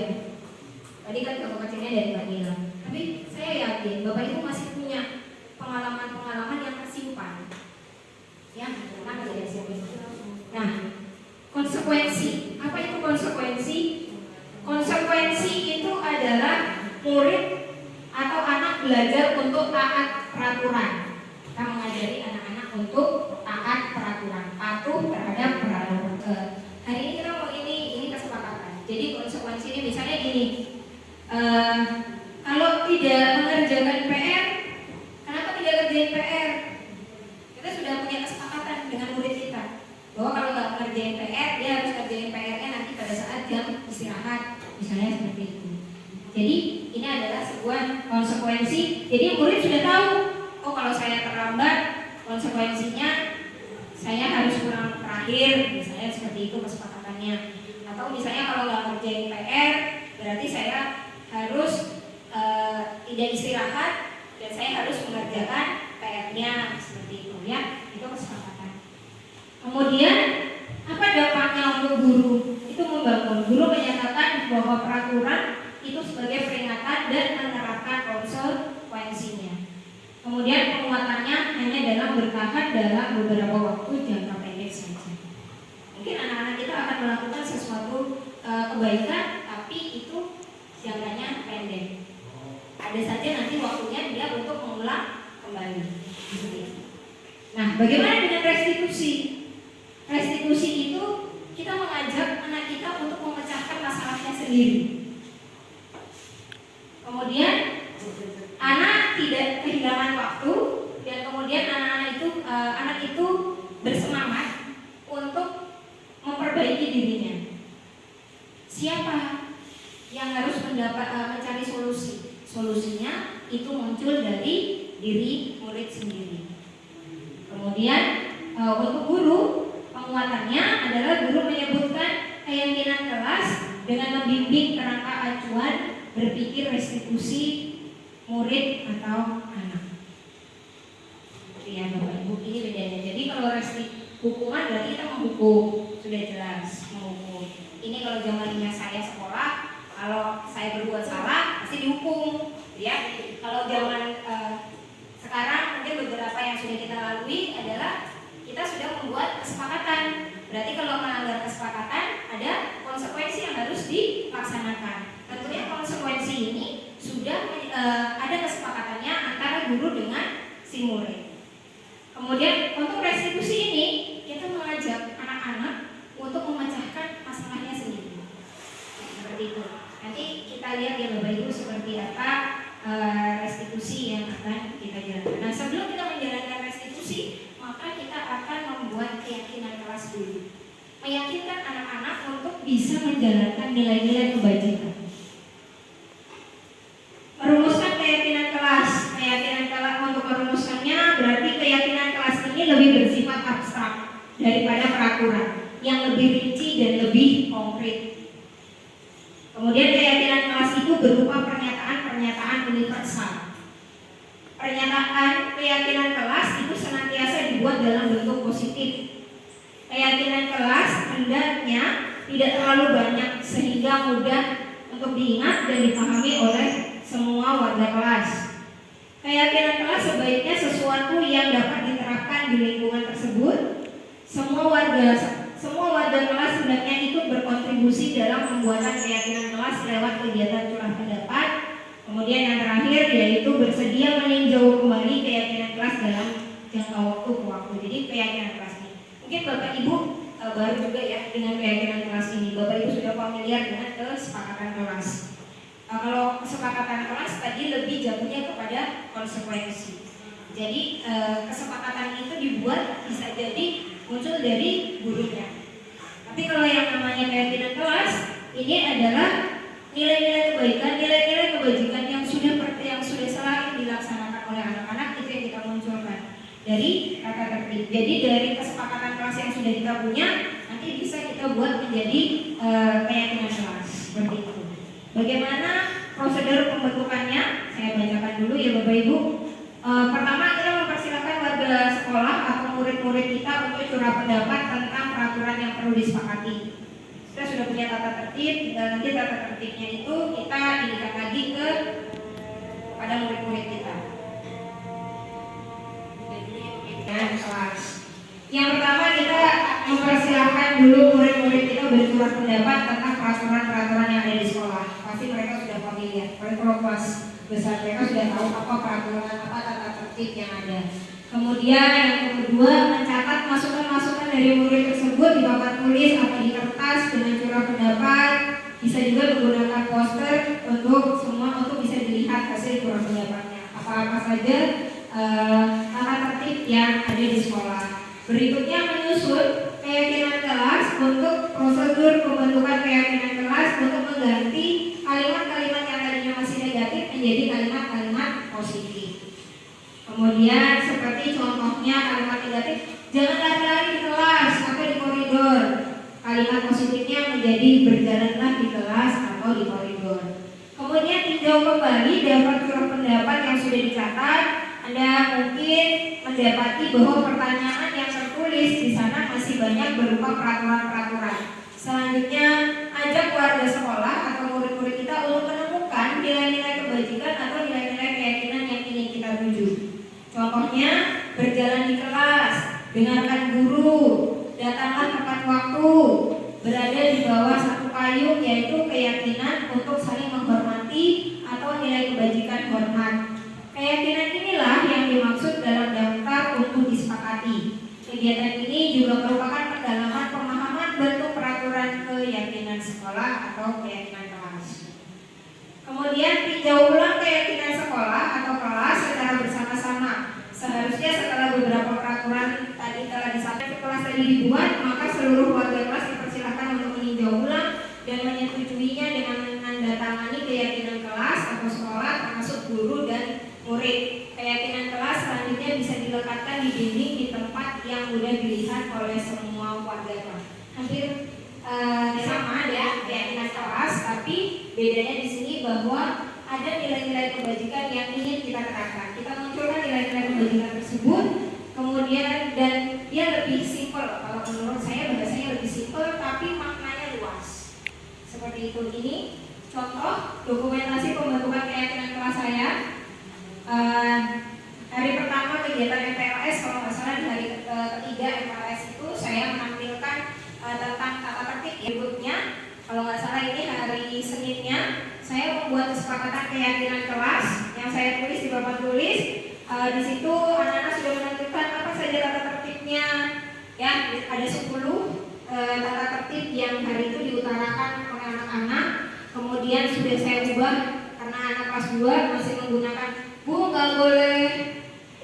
Tadi kan contoh kecilnya dari Pak Gilang. Tapi saya yakin Bapak Ibu masih punya pengalaman-pengalaman yang tersimpan. Ya, mana tidak siapa. Nah, konsekuensi. Apa itu konsekuensi? Konsekuensi itu adalah murid atau anak belajar untuk taat peraturan. Kita mengajari anak-anak untuk taat peraturan, patuh terhadap peraturan. Hari ini kita mau ini kesepakatan. Jadi konsekuensi ini misalnya gini, kalau tidak mengerjakan PR, kenapa tidak kerjain PR? Kita sudah punya kesepakatan dengan murid kita bahwa kalau nggak mengerjain PR, dia harus kerjain PR-nya nanti pada saat jam istirahat, misalnya seperti itu. Jadi ini adalah sebuah konsekuensi. Jadi murid sudah tahu, oh kalau saya terlambat, konsekuensinya saya harus pulang terakhir, misalnya seperti itu kesepakatannya. Atau misalnya kalau nggak ngerjain PR, berarti saya harus tidak istirahat dan saya harus mengerjakan Kemudian apa dampaknya untuk guru? Itu membangun. Guru menyatakan bahwa peraturan itu sebagai peringatan dan menerapkan konsekuensinya. Kemudian penguatannya hanya dalam bertahan dalam beberapa waktu jangka pendek saja. Mungkin anak-anak kita akan melakukan sesuatu kebaikan, tapi itu jangkanya pendek. Ada saja nanti waktunya dia untuk mengulang kembali. Nah, bagaimana dengan restitusi? Restitusi itu kita mengajak anak kita untuk memecahkan masalahnya sendiri. Kemudian anak tidak kehilangan waktu, dan kemudian anak itu bersemangat untuk memperbaiki dirinya. Siapa yang harus mencari solusi? Solusinya itu muncul dari diri murid sendiri. Kemudian untuk guru, penguatannya adalah guru menyebutkan keyakinan kelas dengan membimbing kerangka acuan berpikir restitusi murid atau anak. Ya Bapak Ibu, ini bedanya. Jadi kalau hukuman berarti kita menghukum, sudah jelas menghukum. Ini kalau zamannya saya sekolah, kalau saya berbuat salah pasti dihukum, ya. Kalau zaman sekarang mungkin beberapa yang sudah kita lalui adalah kita sudah membuat kesepakatan. Berarti kalau melanggar kesepakatan ada konsekuensi yang harus dilaksanakan. Tentunya konsekuensi ini sudah ada kesepakatannya antara guru dengan si murid. Kemudian untuk restitusi ini kita mengajak anak-anak untuk memecahkan masalahnya sendiri. Seperti itu. Nanti kita lihat ya Bapak Ibu seperti apa restitusi yang akan kita jalankan. Nah, sebelum kita menjalankan restitusi, maka kita akan membuat keyakinan kelas dulu. Meyakinkan anak-anak untuk bisa menjalankan nilai-nilai kebajikan. Merumuskan keyakinan kelas. Keyakinan kelas untuk merumuskannya berarti keyakinan kelas ini lebih bersifat abstrak daripada peraturan, yang lebih rinci dan lebih konkret. Kemudian keyakinan kelas itu berupa pernyataan-pernyataan universal. Keyakinan kelas itu senantiasa dibuat dalam bentuk positif. Keyakinan kelas hendaknya tidak terlalu banyak sehingga mudah untuk diingat dan dipahami oleh semua warga kelas. Keyakinan kelas sebaiknya sesuatu yang dapat diterapkan di lingkungan tersebut. Semua warga kelas hendaknya ikut berkontribusi dalam pembuatan keyakinan kelas lewat kegiatan curah pendapat. Kemudian yang terakhir yaitu bersedia meninjau kembali keyakinan kelas dalam jangka waktu ke waktu. Jadi keyakinan kelas ini. Mungkin Bapak Ibu baru juga ya dengan keyakinan kelas ini. Bapak Ibu sudah familiar dengan kesepakatan kelas. Kalau kesepakatan kelas tadi lebih jatuhnya kepada konsekuensi. Jadi kesepakatan itu dibuat bisa jadi muncul dari gurunya. Tapi kalau yang namanya keyakinan kelas ini adalah nilai-nilai kebaikan, nilai-nilai kebajikan yang sudah selalu dilaksanakan oleh anak-anak, itu yang kita munculkan dari tata tertib. Jadi dari kesepakatan kelas yang sudah kita punya, nanti bisa kita buat menjadi keyakinan kelas seperti itu. Bagaimana prosedur pembentukannya? Saya bacakan dulu ya Bapak Ibu. Pertama kita mempersilakan warga sekolah atau murid-murid kita untuk curah pendapat tentang peraturan yang perlu disepakati. Kita sudah punya tata tertib, dan nanti tata tertibnya itu kita indikat lagi pada murid-murid kita. Kelas. Yang pertama kita mempersilahkan dulu murid-murid kita bercurah pendapat tentang peraturan-peraturan yang ada di sekolah. Pasti mereka sudah familiar. Kalau kelas besar mereka sudah tahu apa peraturan, apa tata tertib yang ada. Kemudian yang kedua, mencatat masukan-masukan dari murid tersebut di papan tulis atau di kertas dengan curah pendapat. Bisa juga menggunakan poster untuk bisa dilihat hasil curah pendapatnya. Apa-apa saja tata tertib yang ada di sekolah. Berikutnya menyusun keyakinan kelas untuk prosedur pembentukan keyakinan kelas untuk mengganti kalimat-kalimat yang tadinya masih negatif menjadi kalimat-kalimat positif. Kemudian seperti contohnya kalimat negatif, jangan lari-lari di kelas atau di koridor. Kalimat positifnya menjadi berjalanlah di kelas atau di koridor. Kemudian tinjau kembali daftar curah pendapat yang sudah dicatat. Anda mungkin mendapati bahwa pertanyaan yang tertulis di sana masih banyak berupa peraturan-peraturan. Selanjutnya, ajak keluarga sekolah atau murid-murid kita untuk menemukan nilai-nilai kebajikan atau nilai-nilai keyakinan yang ingin kita tuju. Contohnya, berjalan di kelas, dengarkan guru, datanglah tepat waktu, berada di bawah satu payung, yaitu keyakinan untuk saling menghormati atau nilai kebajikan hormat. Keyakinan inilah yang dimaksud dalam daftar untuk disepakati. Kegiatan ini juga merupakan pendalaman pemahaman bentuk peraturan keyakinan sekolah atau keyakinan kelas. Kemudian tinjau ulang keyakinan sekolah atau kelas secara bersama-sama. Seharusnya setelah beberapa peraturan tadi telah disampaikan kelas tadi dibuat, maka seluruh warga kelas dipersilakan untuk meninjau ulang dan menyetujuinya dengan menandatangani keyakinan kelas atau sekolah termasuk guru dan murid. Keyakinan kelas selanjutnya bisa dilekatkan di dinding di tempat yang mudah dilihat oleh semua warga kelas. Hampir sama ya keyakinan kelas, tapi bedanya di sini bahwa ada nilai-nilai kebajikan yang ingin kita terapkan. Kita munculkan nilai-nilai kebajikan tersebut, kemudian dan dia lebih simpel. Kalau menurut saya bahasanya lebih simpel, tapi maknanya luas. Seperti itu. Ini contoh dokumentasi pembentukan keyakinan kelas saya. Hari pertama kegiatan MPLS, kalau nggak salah di hari ketiga MPLS itu saya menampilkan tentang tata tertib. Berikutnya, kalau nggak salah ini hari Seninnya, saya membuat kesepakatan keyakinan kelas yang saya tulis di papan tulis. Di situ anak-anak sudah menentukan apa saja tata tertibnya. Ya, ada 10 tata tertib yang hari itu diutarakan oleh anak-anak. Kemudian sudah saya ubah karena anak kelas 2 masih menggunakan Bu, nggak boleh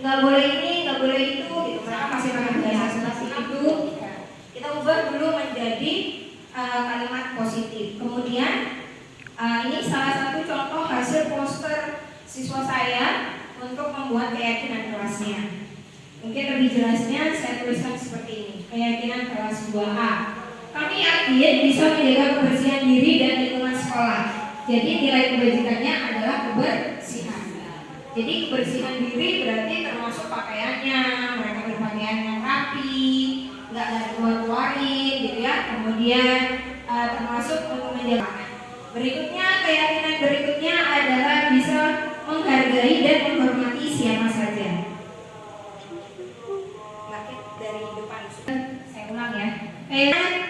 ini, nggak boleh itu, gitu. Mereka masih pakai bahasa seperti itu. Kita ubah dulu menjadi kalimat positif. Kemudian ini salah satu contoh hasil poster siswa saya untuk membuat keyakinan kelasnya. Mungkin lebih jelasnya saya tuliskan seperti ini. Keyakinan kelas 2A. Kami yakin bisa menjaga kebersihan diri dan lingkungan sekolah. Jadi nilai kebajikannya adalah kebersihan. Jadi kebersihan diri berarti termasuk pakaiannya, mereka berpakaian yang rapi, nggak ada keluar-keluarin gitu ya. Kemudian termasuk untuk menjaga. Berikutnya, keyakinan berikutnya adalah bisa menghargai dan menghormati siapa saja. Lakit dari depan, saya ulang ya.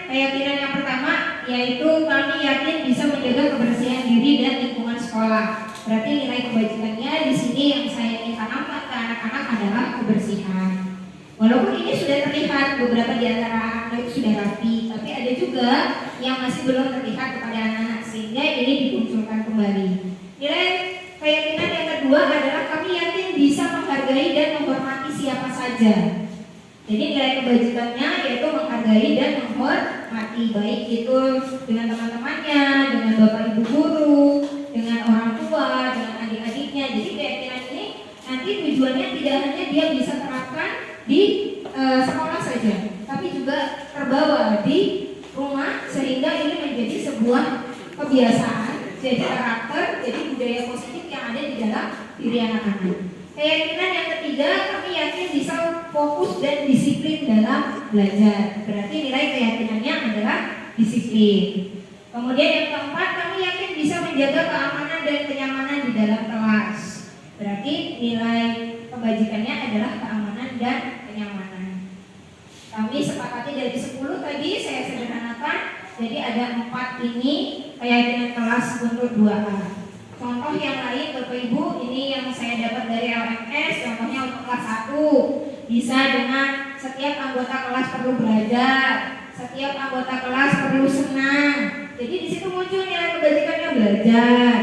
Keyakinan yang pertama yaitu kami yakin bisa menjaga kebersihan diri dan lingkungan sekolah. Berarti nilai kebajikannya di sini yang saya ingin tanamkan ke anak-anak adalah kebersihan. Walaupun ini sudah terlihat beberapa di antara anak itu sudah rapi, tapi ada juga yang masih belum terlihat kepada anak-anak sehingga ini dimunculkan kembali. Nilai keyakinan yang kedua adalah kami yakin bisa menghargai dan menghormati siapa saja. Jadi nilai kebajikannya yaitu menghargai dan menghormati, baik itu dengan teman-temannya, dengan bapak ibu guru, dengan orang tua, dengan adik-adiknya. Jadi keyakinan ini nanti tujuannya tidak hanya dia bisa terapkan di sekolah saja, tapi juga terbawa di rumah sehingga ini menjadi sebuah kebiasaan, jadi karakter, jadi budaya positif yang ada di dalam diri anak-anak. Keyakinan yang ketiga, kami yakin bisa fokus dan disiplin dalam belajar. Berarti nilai keyakinannya adalah disiplin. Kemudian yang keempat, kami yakin bisa menjaga keamanan dan kenyamanan di dalam kelas. Berarti nilai kebajikannya adalah keamanan dan kenyamanan. Kami sepakati dari 10 tadi saya sederhanakan. Jadi ada 4 ini keyakinan kelas untuk 2A. Contoh yang lain Bapak Ibu, ini yang saya dapat dari LMS. Contohnya untuk kelas 1 bisa dengan setiap anggota kelas perlu belajar, setiap anggota kelas perlu senang. Jadi di situ muncul nilai kebajikannya belajar.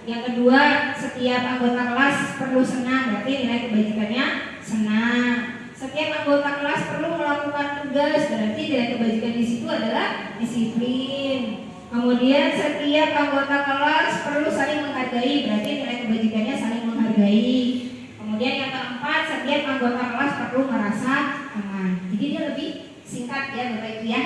Yang kedua, setiap anggota kelas perlu senang, berarti nilai kebajikannya senang. Setiap anggota kelas perlu melakukan tugas, berarti nilai kebajikan di situ adalah disiplin. Kemudian setiap anggota kelas perlu saling menghargai, berarti nilai kebajikannya saling menghargai. Kemudian yang keempat, setiap anggota kelas perlu merasa aman. Jadi dia lebih singkat ya Bapak Ibu ya.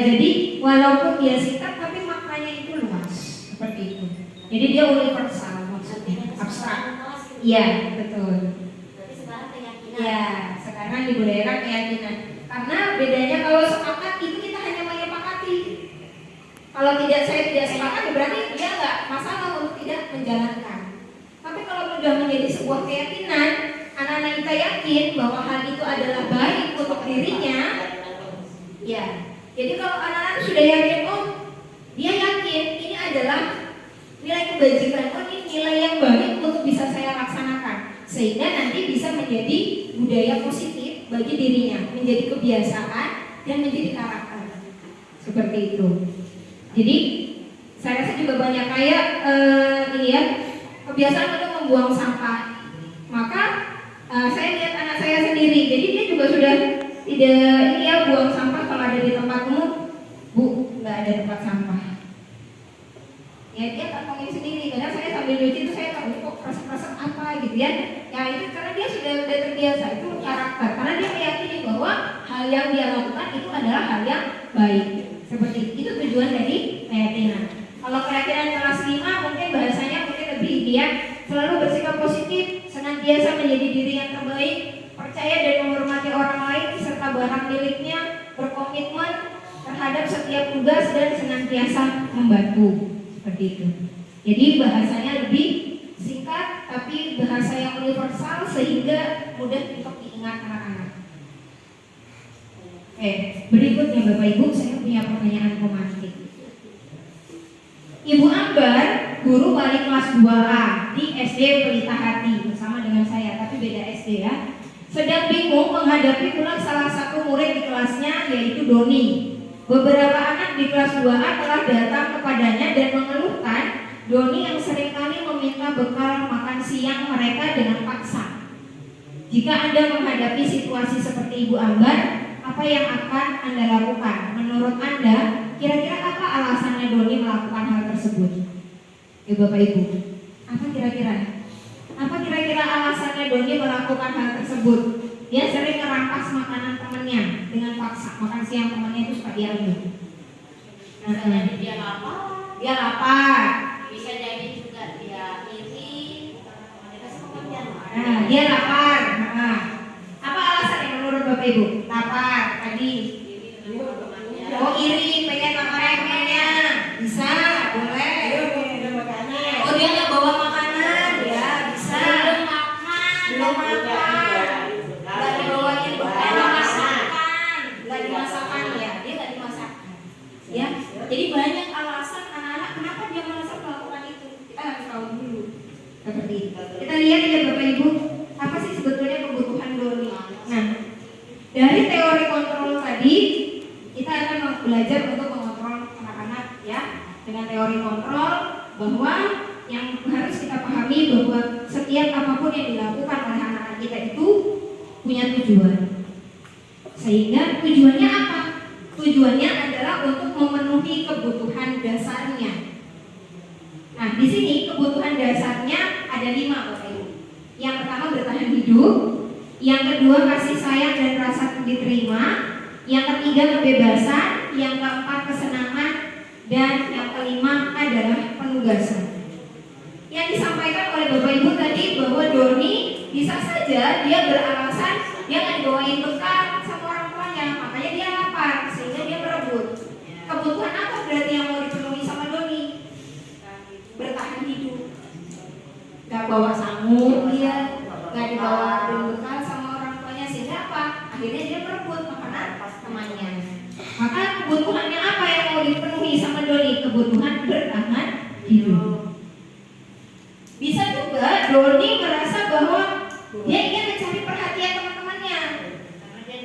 Jadi walaupun dia singkat tapi maknanya itu luas seperti itu. Jadi dia universal maksudnya, abstrak. Iya betul. Ya, sekarang dibudayakan keyakinan. Karena bedanya kalau sepakat itu kita hanya menyepakati. Kalau saya tidak sepakat berarti dia nggak masalah untuk tidak menjalankan. Tapi kalau sudah menjadi sebuah keyakinan, anak-anak kita yakin bahwa hal itu adalah baik untuk dirinya. Ya, jadi kalau anak-anak sudah yakin, oh dia yakin ini adalah nilai kebajikan, oh ini nilai yang baik untuk bisa saya laksanakan, sehingga nanti bisa menjadi budaya positif bagi dirinya, menjadi kebiasaan dan menjadi karakter. Seperti itu. Jadi saya rasa juga banyak kayak ini ya, kebiasaan untuk membuang sampah. Maka saya lihat anak saya sendiri, jadi dia juga sudah tidak ini ya, buang sampah kalau ada di tempat umum, Bu, nggak ada tempat sampah. Ya dia kantongin sendiri. Kadang saya sambil nyuci itu saya tahu kok rasa apa gitu ya. Ya itu karena dia sudah terbiasa, itu karakter. Karena dia meyakini bahwa hal yang dia lakukan itu adalah hal yang baik. Seperti itu tujuan dari keyakinan. Kalau keyakinan kelas 5 mungkin bahasanya mungkin lebih dia selalu bersikap positif, senantiasa menjadi diri yang terbaik, percaya dan menghormati orang lain serta barang miliknya, berkomitmen terhadap setiap tugas dan senantiasa membantu. Seperti itu. Jadi bahasanya lebih singkat tapi bahasa yang universal sehingga mudah untuk diingat anak-anak. Berikutnya Bapak Ibu, saya punya pertanyaan romantik. Ibu Ambar, guru wali kelas 2A di SD Pelita Hati bersama dengan saya, tapi beda SD ya. Sedang bingung menghadapi pula salah satu murid di kelasnya yaitu Doni. Beberapa anak di kelas 2A telah datang kepadanya dan mengeluhkan Doni yang seringkali meminta bekal makan siang mereka dengan paksa. Jika Anda menghadapi situasi seperti Ibu Ambar, apa yang akan Anda lakukan? Menurut Anda, kira-kira apa alasannya Doni melakukan hal tersebut? Ya Bapak Ibu, apa kira-kira? Apa kira-kira alasannya Doni melakukan hal tersebut? Dia sering merampas makanan temannya dengan paksa. Makan siang temannya itu suka diambil. Bisa jadi dia lapar. Dia lapar. Bisa jadi juga dia iri. Dia lapar. Apa alasannya menurut Bapak Ibu? Lapar tadi. Oh iri, pengen makan temannya. Bisa, boleh. Oh dia nggak bawa makanan, ya bisa. Belum makan. Nggak dibawain masakan, nggak dimasakkan ya, dia nggak dimasakkan. Ya, jadi banyak alasan anak-anak kenapa dia merasa melakukan itu. Kita harus tahu dulu. Seperti itu. Kita lihat ya Bapak Ibu, apa sih sebetulnya kebutuhan Doni. Nah, dari teori kontrol tadi kita akan belajar untuk mengontrol anak-anak ya, dengan teori kontrol bahwa yang harus kita pahami bahwa setiap apapun yang dilakukan oleh anak-anak kita itu punya tujuan. Sehingga tujuannya apa? Tujuannya adalah untuk memenuhi kebutuhan dasarnya. Nah, di sini kebutuhan dasarnya ada 5 Bapak Ibu. Yang pertama bertahan hidup, yang kedua kasih sayang dan rasa diterima, yang ketiga kebebasan, yang keempat kesenangan, dan yang kelima adalah penugasan. Yang disampaikan oleh Bapak Ibu tadi bahwa Doni bisa saja dia beralasan dia nggak dibawain bekal sama orang tuanya, makanya dia lapar sehingga dia berebut. Kebutuhan apa berarti yang mau dipenuhi sama Doni? Bertahan hidup. Gak bawa sanggup dia, gak dibawa bekal sama orang tuanya sehingga apa? Akhirnya dia berebut makanan temannya. Maka kebutuhannya apa yang mau dipenuhi sama Doni? Kebutuhan bertahan hidup. Bisa juga Doni merasa bahwa dia ingin mencari perhatian teman-temannya.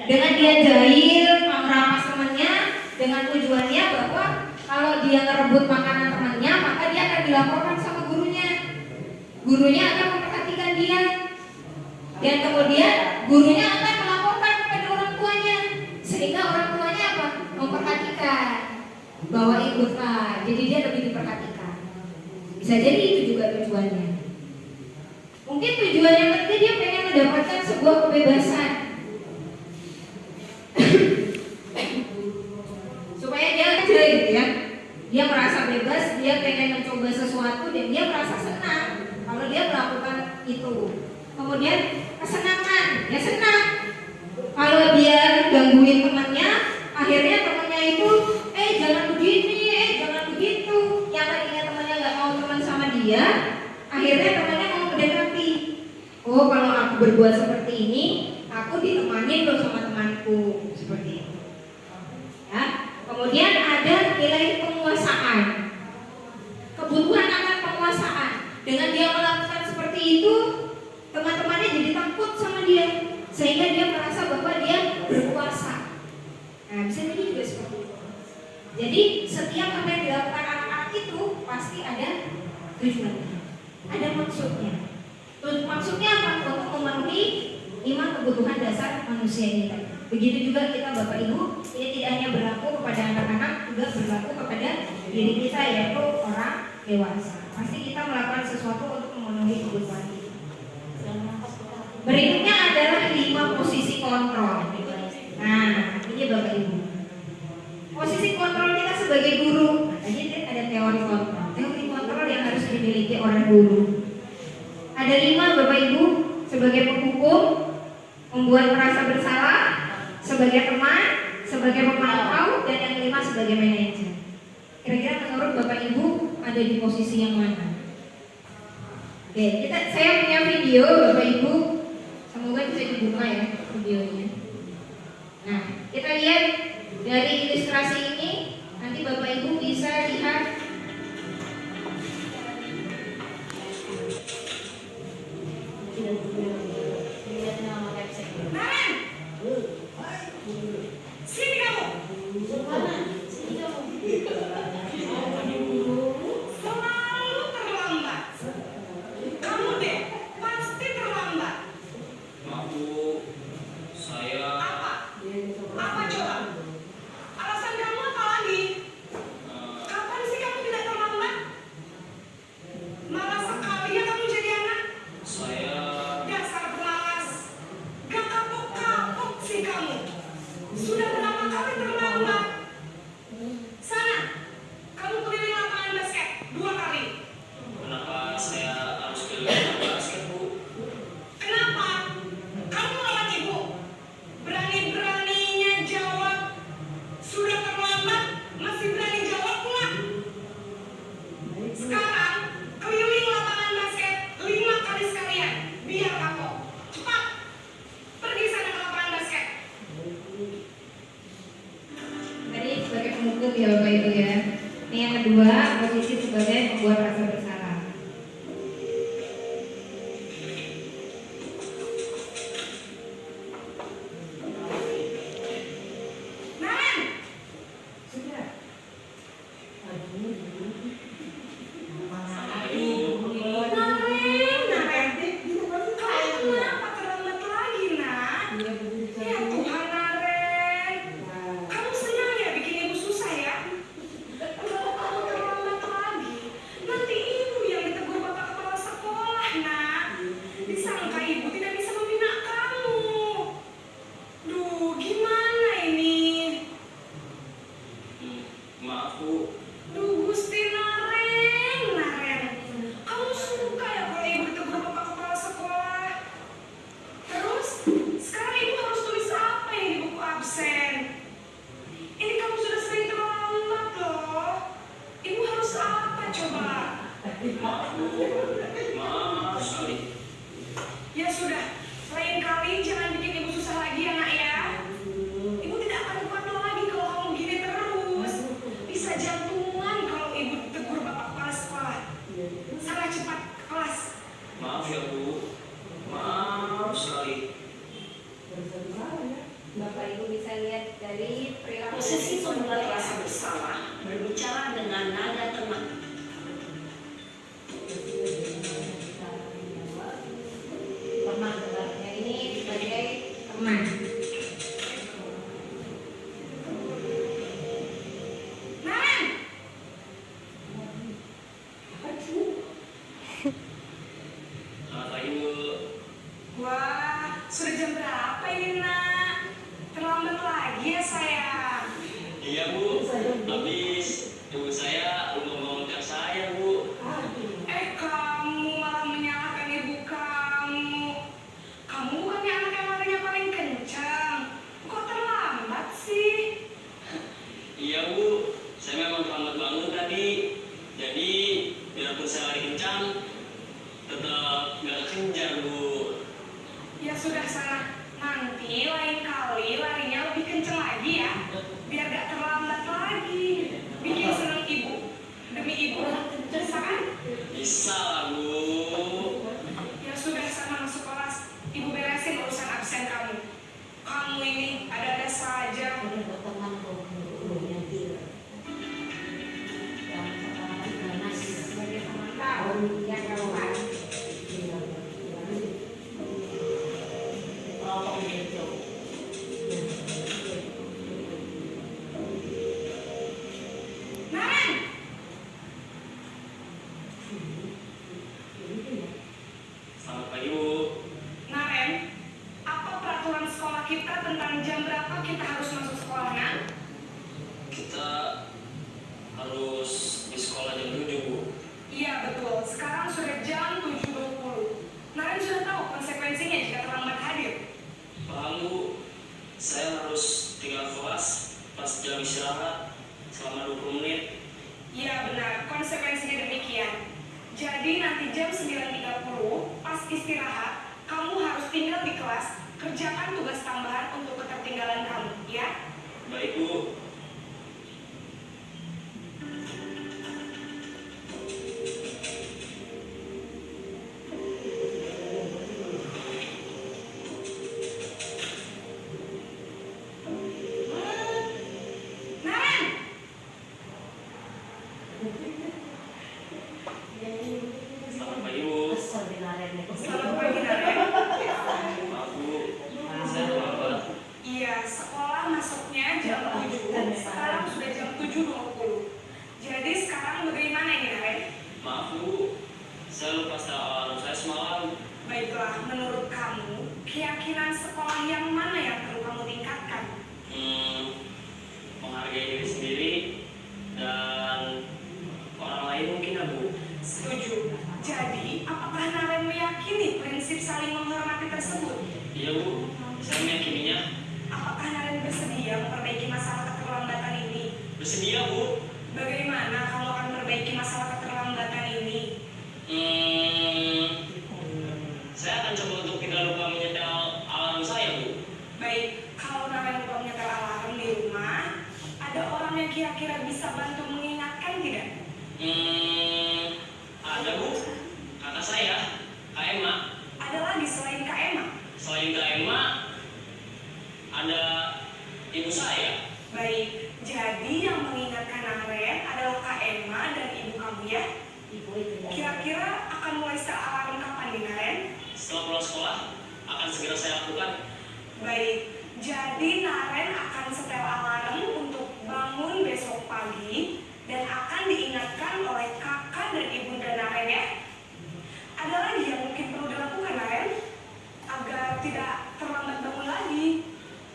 Dengan dia jahil, merampas temannya, dengan tujuannya bahwa kalau dia ngerebut makanan temannya, maka dia akan dilaporkan sama gurunya. Gurunya akan memperhatikan dia, dan kemudian gurunya akan melaporkan kepada orang tuanya, sehingga orang tuanya apa? Memperhatikan, bawain bekal, jadi dia lebih diperhatikan. Bisa jadi itu juga tujuannya. Mungkin tujuan yang ketiga dia pengen mendapatkan sebuah kebebasan. Supaya dia aja gitu ya. Dia merasa bebas, dia pengen mencoba sesuatu dan dia merasa senang kalau dia melakukan itu. Kemudian kesenangan, ya senang. Kalau dia gangguin temannya, akhirnya temannya itu, jangan begini, jangan begitu. Yang tadinya temannya nggak mau teman sama dia, akhirnya temannya mau mendekati. Oh, kalau aku berbuat seperti ini, aku ditemani loh sama temanku, seperti itu. Ya. Kemudian ada nilai penguasaan, kebutuhan akan penguasaan. Dengan dia melakukan seperti itu, teman-temannya jadi takut sama dia, sehingga dia merasa bahwa dia berkuasa. Nah, bisa jadi juga seperti itu. Jadi setiap apa yang dilakukan anak-anak itu pasti ada tujuannya, ada maksudnya. Maksudnya apa? Untuk memenuhi 5 kebutuhan dasar manusia ini tadi. Begitu juga kita Bapak Ibu, ini tidak hanya berlaku kepada anak-anak, juga berlaku kepada diri kita, yaitu orang dewasa. Pasti kita melakukan sesuatu untuk memenuhi kebutuhan kita. Berikutnya adalah 5 posisi kontrol. Nah, ini Bapak Ibu. Posisi kontrol kita sebagai guru. Nah, tadi ada teori kontrol. Teori kontrol yang harus dimiliki oleh guru. Ada 5 Bapak Ibu, sebagai penghukum, membuat merasa bersalah, sebagai teman, sebagai pemantau, dan yang 5 sebagai manajer. Kira-kira menurut Bapak Ibu ada di posisi yang mana? Oke, saya punya video Bapak Ibu, semoga bisa dibuka ya videonya. Nah, kita lihat dari ilustrasi ini, nanti Bapak Ibu bisa lihat. Sini kamu. Selalu terlambat. Kamu deh pasti terlambat. Maaf Bu, saya Apa coba? Alasan kamu apa lagi? Kapan sih kamu tidak terlambat? Malah sekali ya kamu jadi anak. saya Dasar pemalas. Gak kapok-kapok sih kamu. Sudah berapa kali terlambat? Sana, kamu keliling lapangan basket 2 kali. kenapa saya harus keliling basket Bu? Kenapa? Kamu melawan ibu. Berani-beraninya jawab. Sudah terlambat, masih berani jawab pula. Sekarang, keliling lapangan basket 5 kali sekalian. Biar kapok. Cepat. Pergi sana ke lapangan basket. Tadi sebagai penghukum ya Bapak Ibu ya. Ini yang kedua, posisi sebagai pembuat rasa bersalah. Naren! Naren. Kamu kenapa terlambat lagi, Nak? Ya Tuhan, Naren. Kamu senang ya bikin ibu susah ya? Kalau kamu terlambat lagi, nanti ibu yang ditegur bapak kepala sekolah, Nak. Disangka ibu tidak bisa membina kamu. Duh, gimana ini? Maaf Bu, Duh, Gusti Naren. Kamu suka ya kalau ibu ditegur bapak kepala sekolah? Terus, sekarang ibu harus tulis apa ini di buku absen? Ini kamu sudah sering terlambat loh. Ibu harus apa coba? maaf Bu, maaf sekali. Ya sudah, lain kali jangan bikin ibu susah lagi ya nak ya. Ibu tidak akan kuat lagi kalau kamu gini terus. Bisa jantungan kalau ibu tegur bapak kepala sekolah. Sana cepat ke kelas. Maaf ya Bu, maaf sekali. Bapak Ibu bisa lihat dari perilaku Posisi pembuat rasa bersalah berbicara dengan nada tenang. teman. Yang ini sebagai teman. Naren! Selamat pagi biarpun saya lari kencang, tetap nggak kencang Bu. Ya sudah sana, nanti lain kali larinya lebih kenceng lagi ya, biar gak terlambat lagi. Bikin senang ibu, demi ibu, bisa kan? Bisa lah Bu. Ya sudah sana masuk kelas, ibu beresin urusan absen kamu. Kamu ini ada-ada saja. Udah berteman guru yang gila. Yang sekarang ganas sebagai teman tahun yang kawan. Kelompok hijau. Naren! Selamat pagi Bu. Naren, apa peraturan sekolah kita tentang jam berapa kita harus masuk sekolahnya? Kita harus di sekolah jam 7 Bu. Iya betul, sekarang sudah jam 7.20. Naren sudah tahu konsekuensinya jika terlambat hadir. Paham Bu, saya harus tinggal kelas pas jam istirahat selama 20 menit. Iya benar, konsekuensinya demikian. Jadi nanti jam 9.30 pas istirahat, kamu harus tinggal di kelas, kerjakan tugas tambahan untuk ketertinggalan kamu, ya? Baik Bu. Naren! Selamat pagi Bu. Kesel di Naren nih. Selamat pagi Naren. Maaf Bu, saya terlambat. Iya, sekolah masuknya jam 7, sekarang sudah jam 7.20. Jadi sekarang bagaimana ini Naren? Maaf Bu, saya lupa setel alarm saya semalam. Baiklah, menurut kamu, keyakinan sekolah yang mana yang perlu kamu tingkatkan? Menghargai diri sendiri dan orang lain mungkin ya Bu. Setuju. Jadi, apakah Naren meyakini prinsip saling menghormati tersebut? Iya Bu, saya meyakininya. Apakah Naren bersedia memperbaiki masalah keterlambatan ini? Bersedia Bu. Bagaimana kamu akan memperbaiki masalah keterlambatan ini? Saya akan coba untuk tidak lupa menyetel alarm saya Bu. Baik, kalau Naren lupa menyetel alarm di rumah, ada orang yang kira-kira bisa bantu mengingatkan tidak? Ada Bu, kakak saya, Kak Emma. Ada lagi selain Kak Emma? Selain Kak Emma, ada ibu saya. Baik, jadi yang mengingatkan Naren adalah Kak Emma dan ibu kamu ya? Ibu itu ya. Kira-kira akan mulai setel alarm kapan nih Naren? Setelah pulang sekolah, akan segera saya lakukan. Baik, jadi Naren akan setel alarm untuk bangun besok pagi dan akan diingatkan oleh kakak dan ibunda Naren ya. Ada lagi yang mungkin perlu dilakukan Naren agar tidak terlambat bangun lagi.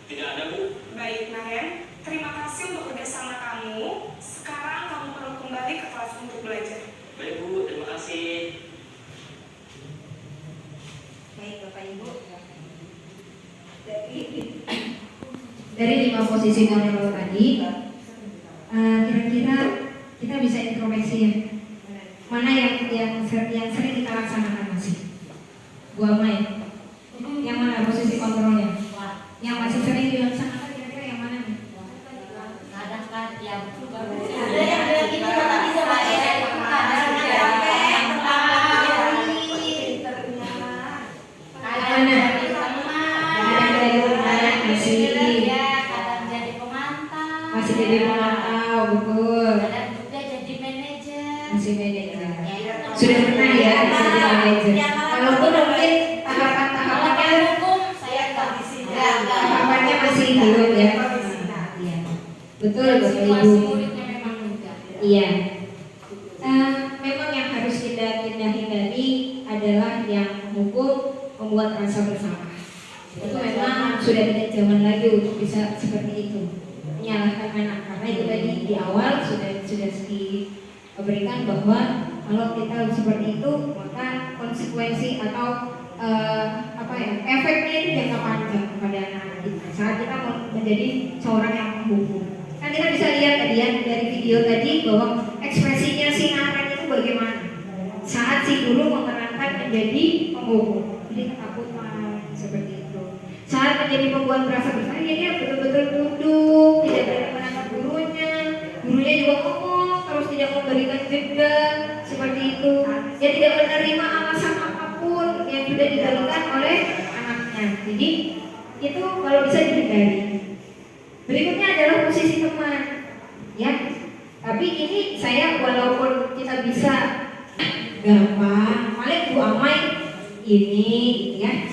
Tidak ada Bu. Baik Naren, terima kasih untuk kerjasama kamu. Sekarang kamu perlu kembali ke kelas untuk belajar. Baik Bu, terima kasih. Baik Bapak Ibu, dari 5 posisi kontrol tadi, kira-kira kita bisa introspeksi ya. Mana yang sering kita laksanakan masih? Gua main. Yang mana posisi kontrolnya? Yang masih sering dilaksanakan kira-kira yang mana nih? Kadang kan yang ada yang bilang ini tadi sama saya Masih jadi pemantau, betul. kadang juga jadi manajer. Masih manajer. Sudah pernah ya jadi manajer. Walaupun mungkin tahapan-tahapannya hukum saya nggak di sini. tahapannya masih belum ya. Iya. Betul Bapak Situasi Ibu. muridnya memang mudah. Iya. Memang yang harus kita hindari adalah yang hukum membuat rasa bersalah. Itu memang sudah tidak zaman lagi untuk bisa seperti itu. Menyalahkan anak karena itu tadi di awal sudah diberikan bahwa kalau kita seperti itu maka konsekuensi atau efeknya itu jangka panjang kepada anak-anak kita saat kita menjadi seorang yang menghukum. Kan kita bisa lihat tadi ya dari video tadi bahwa ekspresinya si Naren itu bagaimana. saat si guru memerankan menjadi pembuku, jadi ketakutan seperti itu. Saat menjadi pembuat merasa bersalah, dia betul-betul duduk, tidak berani menatap gurunya juga ngomong, terus tidak memberikan jeda seperti itu. Dia tidak menerima alasan apapun yang sudah diberikan oleh anaknya. Jadi itu kalau bisa dihindari. Berikutnya adalah posisi teman, ya. Tapi ini saya walaupun kita bisa gampang, paling Bu Amai ini, ya,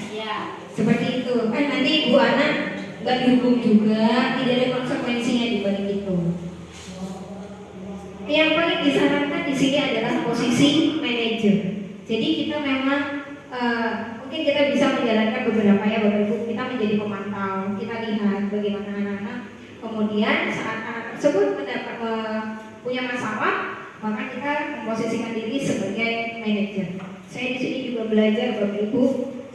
seperti itu. Kan nanti Bu Ana nggak dihukum juga, tidak ada konsekuensinya di balik itu. Yang paling disarankan di sini adalah posisi manajer. Jadi kita memang mungkin kita bisa menjalankan beberapa ya Bapak Ibu. Kita menjadi pemantau, kita lihat bagaimana anak-anak. Kemudian saat anak tersebut punya masalah, maka kita memposisikan diri sebagai manajer. Saya di sini juga belajar Bapak Ibu.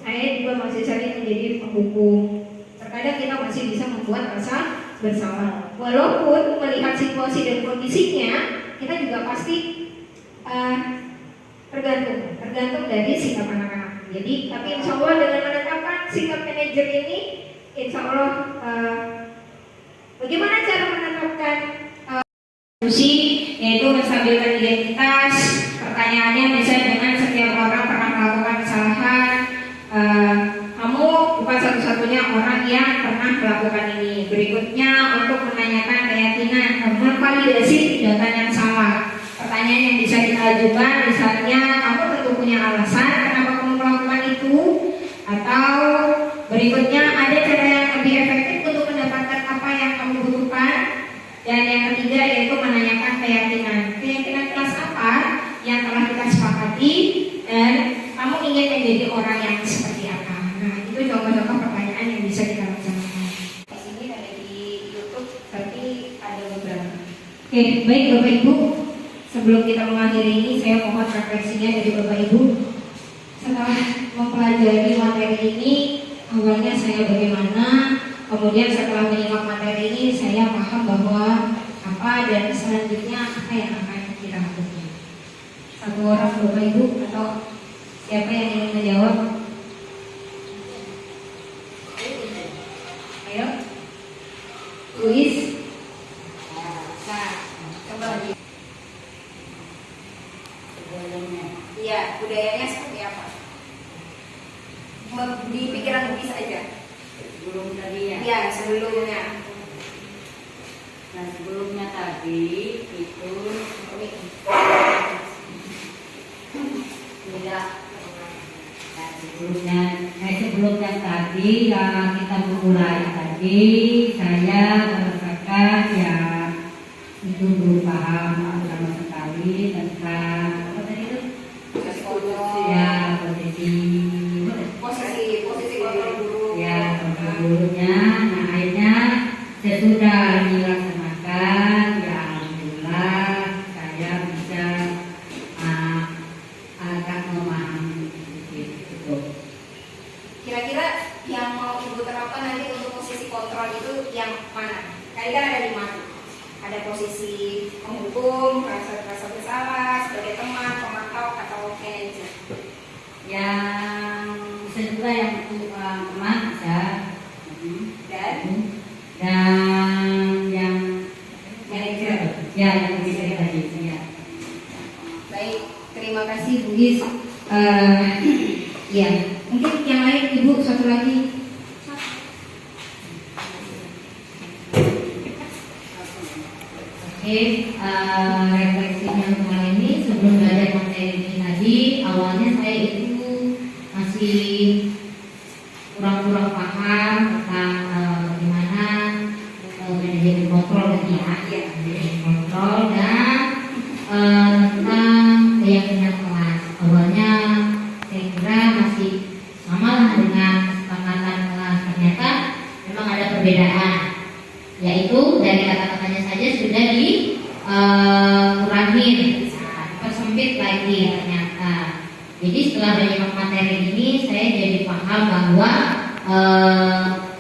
Saya juga masih sering menjadi penghukum. Terkadang kita masih bisa membuat rasa bersalah. Walaupun melihat situasi dan kondisinya, kita juga pasti tergantung dari sikap anak-anak. Jadi, tapi insya Allah dengan menetapkan sikap manajer ini, insya Allah bagaimana cara menetapkan solusi, yaitu menstabilkan identitas. Pertanyaannya misalnya dengan setiap orang pernah melakukan kesalahan. Kamu bukan satu-satunya orang yang pernah melakukan ini. Berikutnya untuk menanyakan keyakinan, memvalidasi tindakan yang salah. Pertanyaan yang bisa kita ajukan misalnya, kamu tentu punya alasan kenapa kamu melakukan itu, atau berikutnya ada cara yang lebih efektif untuk mendapatkan apa yang kamu butuhkan. Dan yang ketiga yaitu menanyakan keyakinan. Keyakinan kelas apa yang telah kita sepakati dan kamu ingin menjadi orang yang seperti apa. Nah, itu contoh-contoh pertanyaan yang bisa kita laksanakan. Di sini ada di YouTube, tapi ada beberapa. Oke, baik Bapak Ibu. Sebelum kita mengakhiri ini, saya mohon refleksinya dari Bapak Ibu. Setelah mempelajari materi ini, awalnya saya bagaimana, kemudian setelah menyimak materi ini, saya paham bahwa apa dan selanjutnya apa yang akan kita lakukan. Satu orang Bapak Ibu atau siapa yang ingin menjawab? Ayo, Luis. Nah, coba lagi. Iya, budayanya seperti apa? Di pikiran Luis aja. Sebelum tadi ya. Iya, sebelumnya. Nah sebelumnya tadi itu tidak. Nah sebelumnya tadi yang kita mulai tadi saya mengatakan ya itu belum paham sama sekali tentang apa tadi itu ya posisi kontrol guru ya kontrol gurunya. Nah akhirnya sesudah dilaksanakan ya alhamdulillah saya bisa agak memahami sedikit. Kira-kira yang mau Ibu terapkan nanti untuk posisi kontrol itu yang mana? Kali kan ada 5. Ada posisi penghukum, rasa bersalah, sebagai teman, pemantau, atau manajer. Yang bisa juga yang teman bisa dan yang Manajer. ya yang bisa tadi ya. Baik, terima kasih Bu Gis. Ya, mungkin yang lain Ibu satu lagi. Oke, refleksinya kali ini sebelum belajar materi ini tadi awalnya saya itu masih kurang paham tentang bagaimana manajemen kontrol tadi ya, manajemen kontrol dan tentang keyakinan kelas. Awalnya saya kira masih sama lah dengan kesepakatan kelas, ternyata memang ada perbedaan, yaitu dari kata-katanya saja sudah dikurangin, persempit lagi ternyata. Jadi setelah menyimak materi ini saya jadi paham bahwa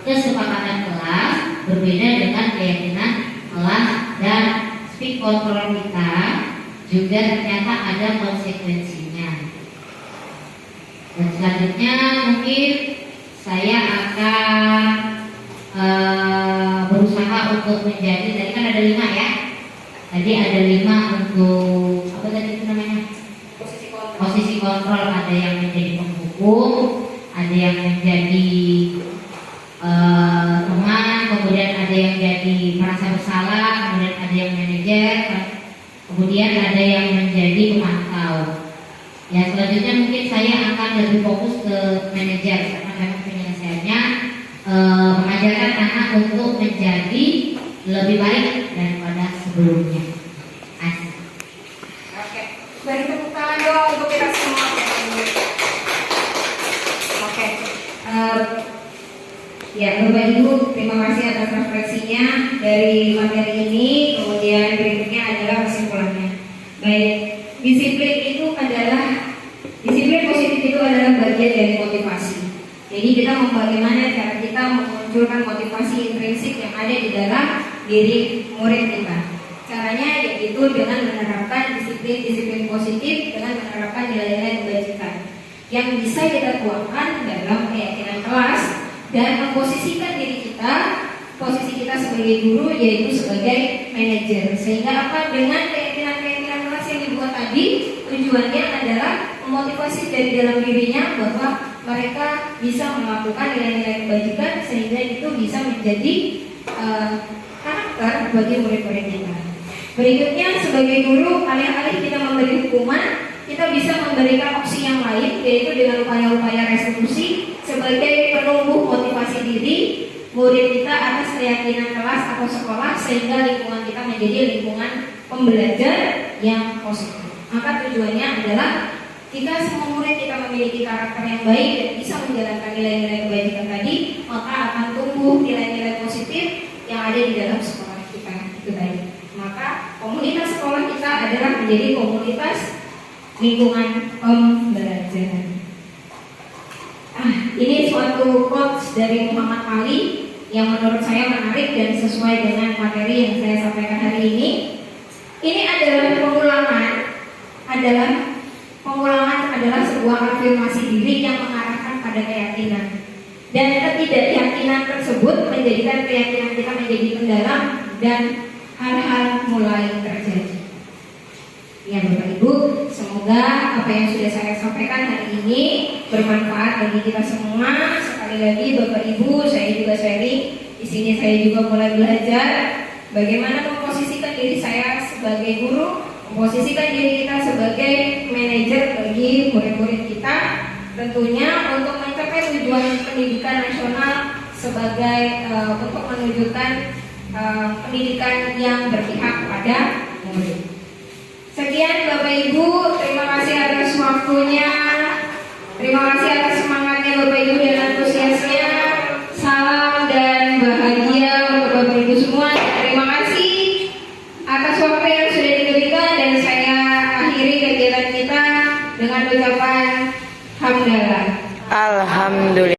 kesepakatan kelas berbeda dengan keyakinan kelas dan speed control kita juga ternyata ada konsekuensinya. Dan selanjutnya mungkin saya akan berusaha untuk menjadi, tadi kan ada 5 ya. Tadi ada 5 untuk apa tadi itu namanya? Posisi kontrol. Ada yang menjadi penghukum, ada yang menjadi teman, kemudian ada yang jadi merasa bersalah, kemudian ada yang manajer, kemudian ada yang menjadi pemantau. Ya, selanjutnya mungkin saya akan lebih fokus ke manajer karena memang penyelesaiannya mengajarkan anak untuk menjadi lebih baik daripada sebelumnya. Asik. Oke, beri tepuk tangan dong untuk kita semua. Oke, ya Bapak Ibu, terima kasih atas refleksinya dari materi ini. Kemudian berikutnya adalah kesimpulannya. Baik, disiplin positif itu adalah bagian dari motivasi. Jadi kita bagaimana cara kita memunculkan motivasi intrinsik yang ada di dalam diri murid kita. Caranya yaitu dengan menerapkan disiplin positif, dengan menerapkan nilai-nilai kebajikan yang bisa kita tuangkan dalam keyakinan kelas dan memposisikan diri kita, posisi kita sebagai guru yaitu sebagai manajer. Sehingga apa? Dengan keyakinan kelas yang dibuat tadi, tujuannya adalah memotivasi dari dalam dirinya bahwa mereka bisa melakukan nilai-nilai kebajikan sehingga itu bisa menjadi karakter bagi murid-murid kita. Berikutnya sebagai guru, alih-alih kita memberi hukuman, kita bisa memberikan opsi yang lain, yaitu dengan upaya-upaya restitusi sebagai penumbuh motivasi diri murid kita atas keyakinan kelas atau sekolah, sehingga lingkungan kita menjadi lingkungan pembelajar yang positif. Maka tujuannya adalah jika semua murid kita memiliki karakter yang baik dan bisa menjalankan nilai-nilai kebajikan tadi, maka akan tumbuh nilai-nilai positif yang ada di dalam sekolah kita itu tadi. Maka komunitas sekolah kita adalah menjadi komunitas lingkungan pembelajaran. Ini suatu quotes dari Muhammad Ali yang menurut saya menarik dan sesuai dengan materi yang saya sampaikan hari ini. Ini adalah pengulangan adalah sebuah afirmasi diri yang mengarahkan pada keyakinan. Dan ketidakyakinan tersebut menjadikan keyakinan kita menjadi mendalam dan hal-hal mulai terjadi. Ya Bapak Ibu, semoga apa yang sudah saya sampaikan hari ini bermanfaat bagi kita semua. Sekali lagi Bapak Ibu, saya juga sharing. Di sini saya juga mulai belajar bagaimana memposisikan diri saya sebagai guru, memposisikan diri kita sebagai manajer bagi murid-murid kita. Tentunya untuk mencapai tujuan pendidikan nasional sebagai untuk menunjukkan pendidikan yang berpihak pada murid. Sekian Bapak Ibu, terima kasih atas waktunya, terima kasih atas semangatnya Bapak Ibu dan antusiasnya. Salam dan bahagia untuk Bapak Ibu semua. Terima kasih atas waktu yang sudah diberikan dan saya akhiri kegiatan kita dengan ucapan hamdalah. Alhamdulillah.